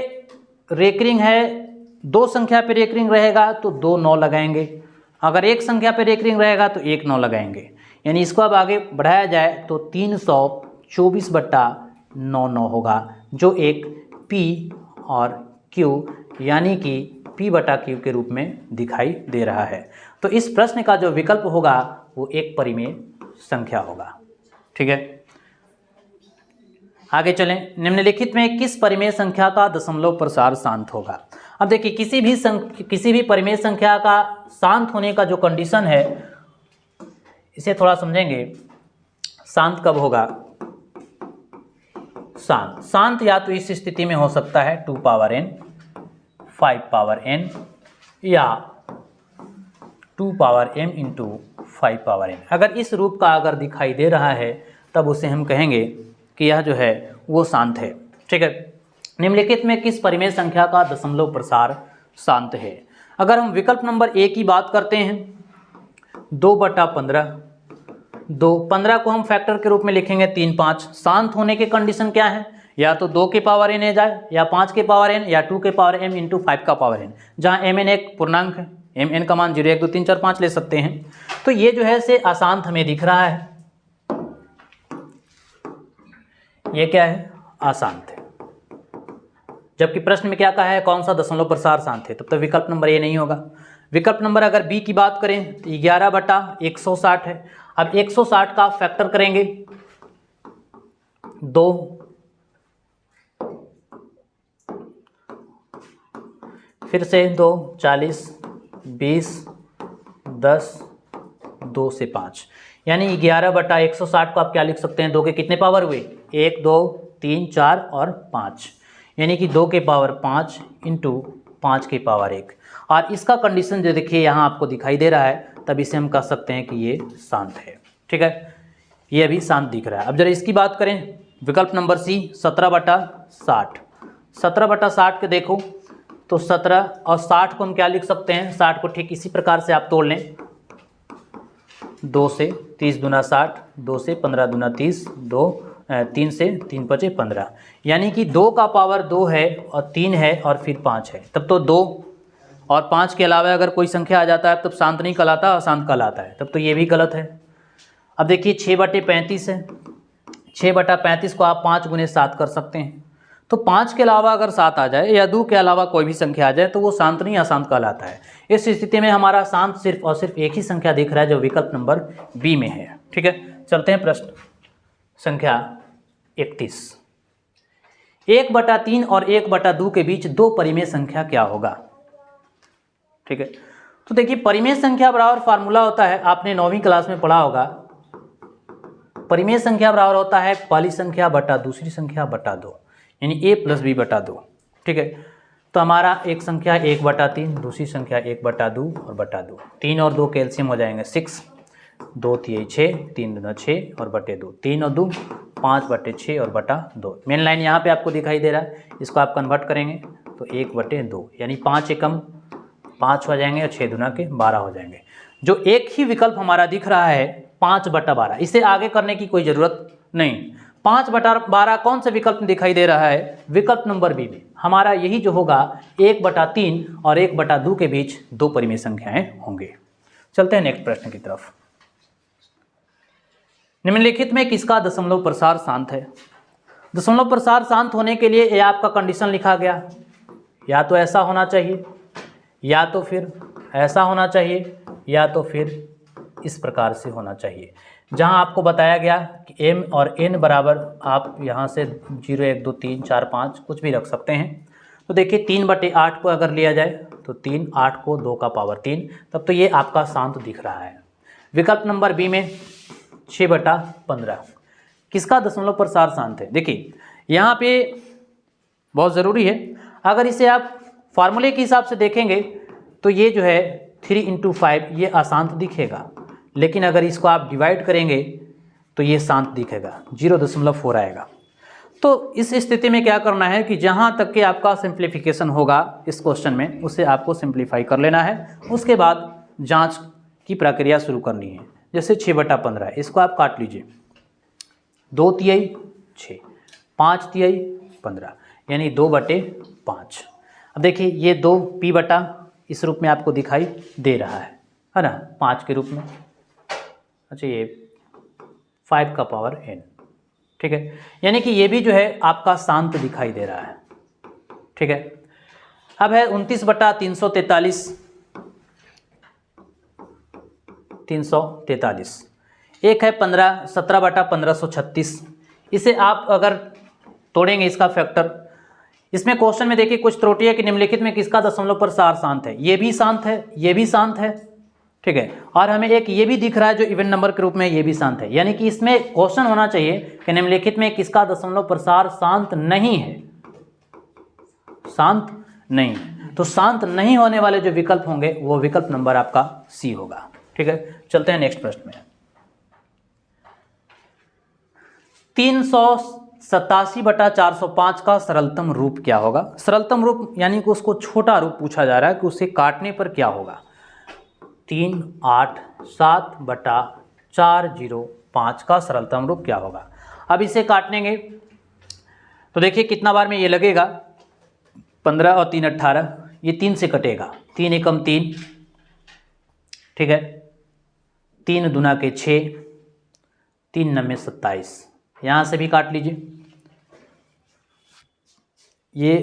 रेकरिंग है, 2 संख्या पे रेकरिंग रहेगा तो 2 9 लगाएंगे, अगर एक संख्या पे रेकरिंग रहेगा तो 1 9 लगाएंगे। यानी इसको अब आगे बढ़ाया जाए तो 324/9 होगा, जो एक P और Q यानी कि P/Q के रूप में दिखाई दे रहा है। तो इस प्रश्न का जो विकल्प होगा वो एक परिमेय संख्या होगा, ठीक है। आगे चलें। निम्नलिखित में किस परिमेय संख्या का दशमलव प्रसार शांत होगा? अब देखिए किसी भी परिमेय संख्या का शांत होने का जो कंडीशन है, इसे थोड़ा समझेंगे। शांत कब होगा? शांत या तो इस स्थिति में हो सकता है 2 पावर n, 5 पावर n या 2 power m into 5 power n। अगर इस रूप का अगर दिखाई दे रहा है तब उसे हम कहेंगे कि यह जो है वो शांत है। ठीक है। निम्नलिखित में किस परिमेय संख्या का दशमलव प्रसार शांत है? अगर हम विकल्प नंबर ए की बात करते हैं 2/15, 15 को हम फैक्टर के रूप में लिखेंगे 3, 5। शांत होने के कंडीशन क्या है? या तो 2 के पावर n आ जाए, या 5 के पावर n, या 2 के पावर m इंटू 5 का पावर n, जहाँ mn एक पूर्णांक है। mn का मान 0, 1, 2, 3, 4, 5 ले सकते हैं। तो ये जो है से अशांत हमें दिख रहा है। ये क्या है? अशांत है। जबकि प्रश्न में क्या कहा है? कौन सा दशमलव प्रसार शांत है? तब तो विकल्प नंबर ए नहीं होगा। विकल्प नंबर अगर बी की बात करें तो 11/160 है। अब 160 का फैक्टर करेंगे 2, फिर से 2, 40, 20, 10, 2 से 5, यानी 11/160 को आप क्या लिख सकते हैं? 2 के कितने पावर हुए? 1, 2, 3, 4 और 5, यानी कि 2 के पावर 5 इंटू 5 के पावर 1। और इसका कंडीशन जो देखिए यहाँ आपको दिखाई दे रहा है, तब इसे हम कह सकते हैं कि ये शांत है। ठीक है, ये अभी शांत दिख रहा है। अब जरा इसकी बात करें, विकल्प नंबर सी 17/60। 17/60 के देखो तो 17 और 60 को हम क्या लिख सकते हैं? 60 को ठीक इसी प्रकार से आप तोड़ लें, 2 से 30 दूना 60, 2 से 15 दूना 30, 3 से 3 बचे 15, यानी कि 2 का पावर 2 है और 3 है और फिर 5 है। तब तो 2 और 5 के अलावा अगर कोई संख्या आ जाता है तब शांत नहीं कहलाता, अशांत कहलाता है। तब तो ये भी गलत है। अब देखिए 6/35 है। 6/35 को आप 5 गुने 7 कर सकते हैं। तो 5 के अलावा अगर 7 आ जाए या 2 के अलावा कोई भी संख्या आ जाए तो वो शांत नहीं अशांत कहलाता है। इस स्थिति में हमारा शांत सिर्फ और सिर्फ एक ही संख्या दिख रहा है जो विकल्प नंबर बी में है। ठीक है, चलते हैं प्रश्न संख्या 31। 1/3 और 1/2 के बीच 2 परिमेय संख्या क्या होगा? ठीक है, तो देखिए परिमेय संख्या बराबर फार्मूला होता है, आपने 9वीं क्लास में पढ़ा होगा। परिमेय संख्या बराबर होता है पहली संख्या बटा दूसरी संख्या बटा 2, यानी a + b/2। ठीक है, तो हमारा एक संख्या 1/3, दूसरी संख्या 1/2 और बटा 2। 3 और 2 कैल्शियम हो जाएंगे 6, 2 3 6, 3 दूना 6 और बटे 2, 3 और 2 5/6 और बटा 2। मेन लाइन यहाँ पे आपको दिखाई दे रहा है, इसको आप कन्वर्ट करेंगे तो 1/2, यानी 5 एकम 5 हो जाएंगे और 6 दूना के 12 हो जाएंगे। जो एक ही विकल्प हमारा दिख रहा है 5/12, इसे आगे करने की कोई ज़रूरत नहीं। 5/12 कौन से विकल्प में दिखाई दे रहा है? विकल्प नंबर बी में। हमारा यही जो होगा 1/3 और 1/2 के बीच 2 परिमेय संख्याएं होंगे। चलते हैं नेक्स्ट प्रश्न की तरफ। निम्नलिखित में किसका दशमलव प्रसार शांत है? दशमलव प्रसार शांत होने के लिए ये आपका कंडीशन लिखा गया, या तो ऐसा होना चाहिए, या तो फिर ऐसा होना चाहिए, या तो फिर इस प्रकार से होना चाहिए, जहां आपको बताया गया कि m और n बराबर, आप यहां से 0 1 2 3 4 5 कुछ भी रख सकते हैं। तो देखिए 3/8 को अगर लिया जाए तो 3, 8 को 2 का पावर 3, तब तो ये आपका शांत दिख रहा है। विकल्प नंबर बी में 6/15 किसका दशमलव प्रसार शांत है? देखिए यहाँ पे बहुत ज़रूरी है, अगर इसे आप फार्मूले के हिसाब से देखेंगे तो ये जो है 3 × 5 ये अशांत दिखेगा, लेकिन अगर इसको आप डिवाइड करेंगे तो ये शांत दिखेगा, 0.4 आएगा। तो इस स्थिति में क्या करना है कि जहाँ तक कि आपका सिंप्लीफिकेशन होगा इस क्वेश्चन में, उसे आपको सिंप्लीफाई कर लेना है। उसके बाद जांच की प्रक्रिया शुरू करनी है। जैसे 6/15 इसको आप काट लीजिए, 2 तिहाई 6, 5 तिहाई 15, यानी 2/5। अब देखिए ये 2 p/ इस रूप में आपको दिखाई दे रहा है ना, 5 के रूप में। अच्छा ये 5 का पावर n। ठीक है, यानी कि ये भी जो है आपका शांत दिखाई दे रहा है। ठीक है, अब है 29/343, 343। एक है 17/1536। इसे आप अगर तोड़ेंगे इसका फैक्टर। इसमें क्वेश्चन में देखिए कुछ त्रुटि है कि निम्नलिखित में किसका दशमलव पर सार शांत है। ये भी शांत है, ये भी शांत है, ठीक है, और हमें एक ये भी दिख रहा है जो इवन नंबर के रूप में ये भी शांत है। यानी कि इसमें क्वेश्चन होना चाहिए कि निम्नलिखित में किसका दशमलव प्रसार शांत नहीं है, शांत नहीं। तो शांत नहीं होने वाले जो विकल्प होंगे वो विकल्प नंबर आपका सी होगा। ठीक है, चलते हैं नेक्स्ट प्रश्न में। 387/405 का सरलतम रूप क्या होगा। सरलतम रूप यानी कि उसको छोटा रूप पूछा जा रहा है कि उसे काटने पर क्या होगा। 387/405 का सरलतम रूप क्या होगा। अब इसे काटेंगे तो देखिए कितना बार में ये लगेगा, 15 और 3 18, ये 3 से कटेगा, 3 एकम 3, ठीक है, 3 दूना के 6, 3 नम्मे 27, यहाँ से भी काट लीजिए, ये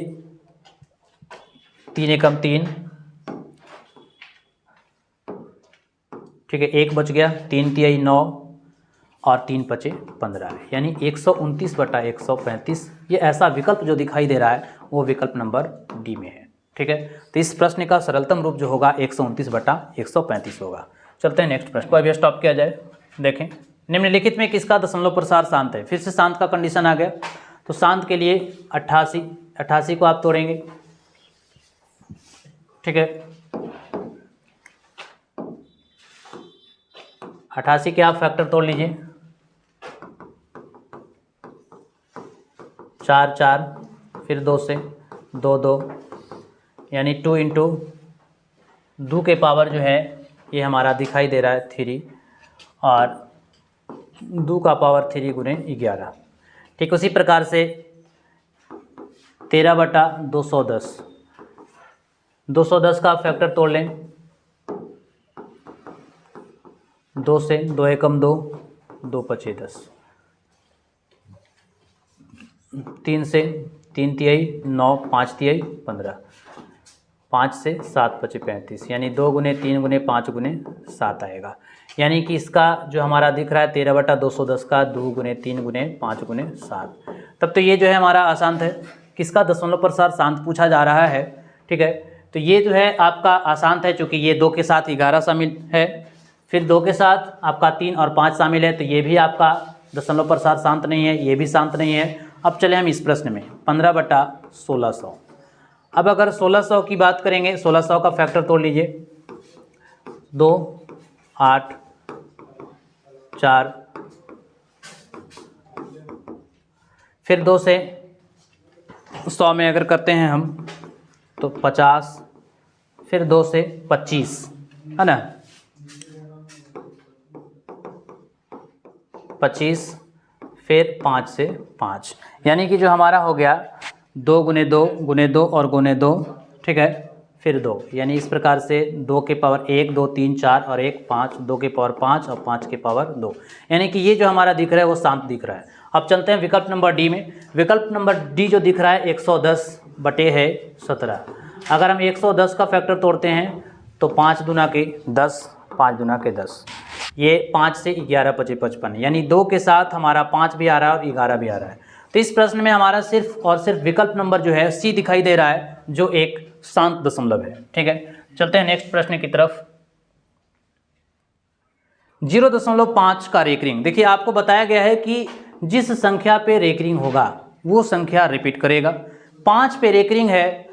3 एकम 3, ठीक है, 1 बच गया, 3 तिहाई 9 और 3 पचे 15, यानी 129/135। ये ऐसा विकल्प जो दिखाई दे रहा है वो विकल्प नंबर डी में है। ठीक है, तो इस प्रश्न का सरलतम रूप जो होगा 129/135 होगा। चलते हैं नेक्स्ट प्रश्न को, अभी स्टॉप किया जाए। देखें, निम्नलिखित में किसका दशमलव प्रसार शांत है। फिर से शांत का कंडीशन आ गया, तो शांत के लिए 88 को आप तोड़ेंगे, ठीक है, 88 के आप फैक्टर तोड़ लीजिए, 4 4, फिर 2 से 2 2, यानी 2 इंटू 2 के पावर जो है ये हमारा दिखाई दे रहा है 3, और 2 का पावर 3 गुने 11। ठीक, उसी प्रकार से 13/210, 210 का फैक्टर तोड़ लें, 2 से 2 एकम 2, 2 पचे 10, 3 से 3 तिहाई 9, 5 तिहाई 15, 5 से 7 पचे 35, यानी 2 गुने 3 गुने 5 गुने 7 आएगा। यानी कि इसका जो हमारा दिख रहा है 13/210 का 2 गुने 3 गुने 5 गुने 7। तब तो ये जो है हमारा अशांत है। किसका दशमलव प्रसार शांत पूछा जा रहा है। ठीक है, तो ये जो है आपका अशांत है, चूँकि ये 2 के साथ 11 शामिल है, फिर 2 के साथ आपका 3 और 5 शामिल है, तो ये भी आपका दशमलव प्रसार शांत नहीं है, ये भी शांत नहीं है। अब चले हम इस प्रश्न में 15/1600। अब अगर 1600 की बात करेंगे, 1600 का फैक्टर तोड़ लीजिए, 2 8 4, फिर 2 से 100 में अगर करते हैं हम तो 50, फिर 2 से 25, है ना, 25, फिर 5 से 5, यानी कि जो हमारा हो गया 2 गुने 2 गुने 2 और गुने 2, ठीक है, फिर 2, यानी इस प्रकार से 2 के पावर 1 2 3 4 और 1 5, 2 के पावर 5 और 5 के पावर 2, यानी कि ये जो हमारा दिख रहा है वो शांत दिख रहा है। अब चलते हैं विकल्प नंबर डी में। विकल्प नंबर डी जो दिख रहा है 110/17। अगर हम 110 का फैक्टर तोड़ते हैं तो 5 दूना के 10, 5 दूना के 10, ये 5 से 11 पचे 55, यानी 2 के साथ हमारा 5 भी आ रहा है और 11 भी आ रहा है। तो इस प्रश्न में हमारा सिर्फ और सिर्फ विकल्प नंबर जो है सी दिखाई दे रहा है, जो एक शांत दशमलव है। ठीक है, चलते हैं नेक्स्ट प्रश्न की तरफ। 0.5 का रेकरिंग। देखिए, आपको बताया गया है कि जिस संख्या पे रेकरिंग होगा वो संख्या रिपीट करेगा। 5 पे रेकरिंग है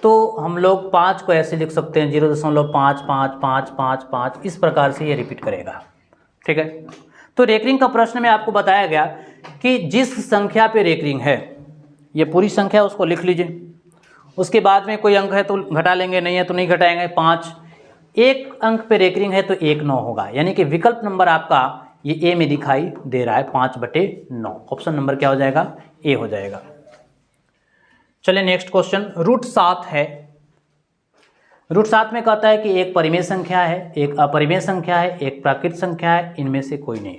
तो हम लोग 5 को ऐसे लिख सकते हैं 0.555555, इस प्रकार से ये रिपीट करेगा। ठीक है, तो रेकरिंग का प्रश्न में आपको बताया गया कि जिस संख्या पे रेकरिंग है, ये पूरी संख्या उसको लिख लीजिए, उसके बाद में कोई अंक है तो घटा लेंगे, नहीं है तो नहीं घटाएंगे। 5, एक अंक पे रेकरिंग है तो 1 9 होगा, यानी कि विकल्प नंबर आपका ये ए में दिखाई दे रहा है 5/9। ऑप्शन नंबर क्या हो जाएगा, ए हो जाएगा। चलिए नेक्स्ट क्वेश्चन, √7 है। √7 में कहता है कि एक परिमेय संख्या है, एक अपरिमेय संख्या है, एक प्राकृत संख्या है, इनमें से कोई नहीं।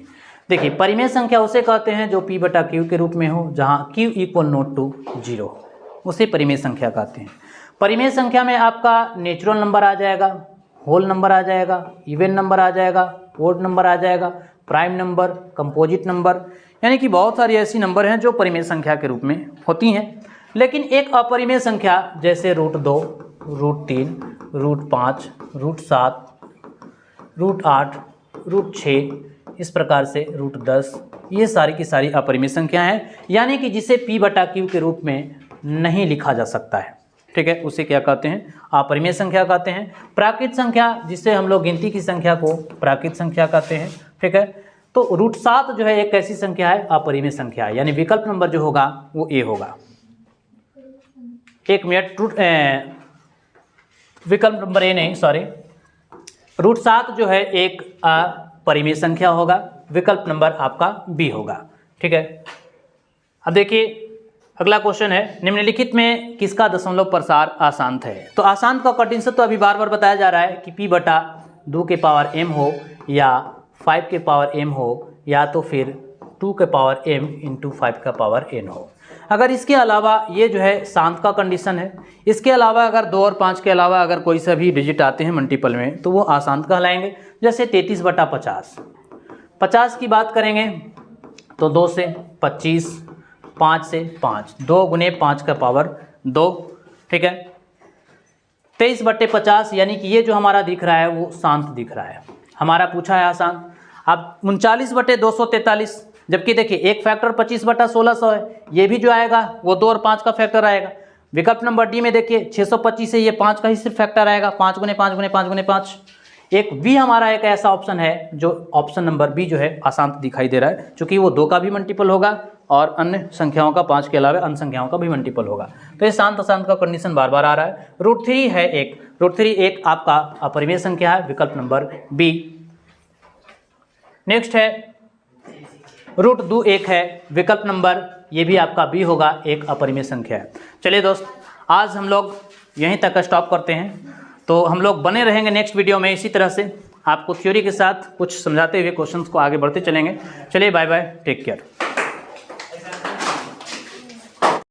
देखिए, परिमेय संख्या उसे कहते हैं जो p/q के रूप में हो, जहाँ q = 0, उसे परिमेय संख्या कहते हैं। परिमेय संख्या में आपका नेचुरल नंबर आ जाएगा, होल नंबर आ जाएगा, इवन नंबर आ जाएगा, ओड नंबर आ जाएगा, प्राइम नंबर, कंपोजिट नंबर, यानी कि बहुत सारी ऐसी नंबर हैं जो परिमेय संख्या के रूप में होती हैं। लेकिन एक अपरिमेय संख्या जैसे √2, √3, √5, √7, √8, √6, इस प्रकार से √10, ये सारी की सारी अपरिमेय संख्या हैं, यानी कि जिसे p/q के रूप में नहीं लिखा जा सकता है। ठीक है, उसे क्या कहते हैं? अपरिमेय संख्या कहते हैं। प्राकृत संख्या, जिससे हम लोग गिनती की संख्या को प्राकृत संख्या कहते हैं। ठीक है, तो √7 जो है एक ऐसी संख्या है, अपरिमेय संख्या है, यानी विकल्प नंबर जो होगा वो ए होगा। एक मिनट, विकल्प नंबर ए नहीं, सॉरी, √7 जो है एक अपरिमेय संख्या होगा, विकल्प नंबर आपका बी होगा। ठीक है, अब देखिए अगला क्वेश्चन है, निम्नलिखित में किसका दशमलव प्रसार आशांत है? तो आशांत का कंडीशन तो अभी बार बार बताया जा रहा है कि p/2 के पावर m हो या 5 के पावर m हो या तो फिर 2 के पावर m इंटू 5 का पावर n हो। अगर इसके अलावा ये जो है शांत का कंडीशन है, इसके अलावा अगर 2 और 5 के अलावा अगर कोई सा भी डिजिट आते हैं मल्टीपल में तो वो अशांत कहलाएंगे। जैसे 33/50, 50 की बात करेंगे तो 2 से 25, 5 से 5, 2 गुने 5 का पावर 2। ठीक है, 23/50 यानी कि ये जो हमारा दिख रहा है वो शांत दिख रहा है, हमारा पूछा है अशांत। अब 39/243, जबकि देखिए एक फैक्टर 25/1600 है, ये भी जो आएगा वो 2 और 5 का फैक्टर आएगा। विकल्प नंबर डी में देखिए 625 से ये 5 का ही सिर्फ फैक्टर आएगा, 5 गुने 5 गुने 5 गुने 5। एक बी हमारा एक ऐसा ऑप्शन है जो ऑप्शन नंबर बी जो है अशांत दिखाई दे रहा है, क्योंकि वो 2 का भी मल्टीपल होगा और अन्य संख्याओं का 5 के अलावा अन्य संख्याओं का भी मल्टीपल होगा। तो ये शांत अशांत का कंडीशन बार बार आ रहा है। √3 है एक, √3 एक आपका अपरिमेय संख्या है, विकल्प नंबर बी। नेक्स्ट है √2 एक है, विकल्प नंबर ये भी आपका बी होगा, एक अपरिमेय संख्या है। चलिए दोस्त, आज हम लोग यहीं तक स्टॉप करते हैं, तो हम लोग बने रहेंगे नेक्स्ट वीडियो में इसी तरह से आपको थ्योरी के साथ कुछ समझाते हुए क्वेश्चंस को आगे बढ़ते चलेंगे। चलिए बाय बाय, टेक केयर।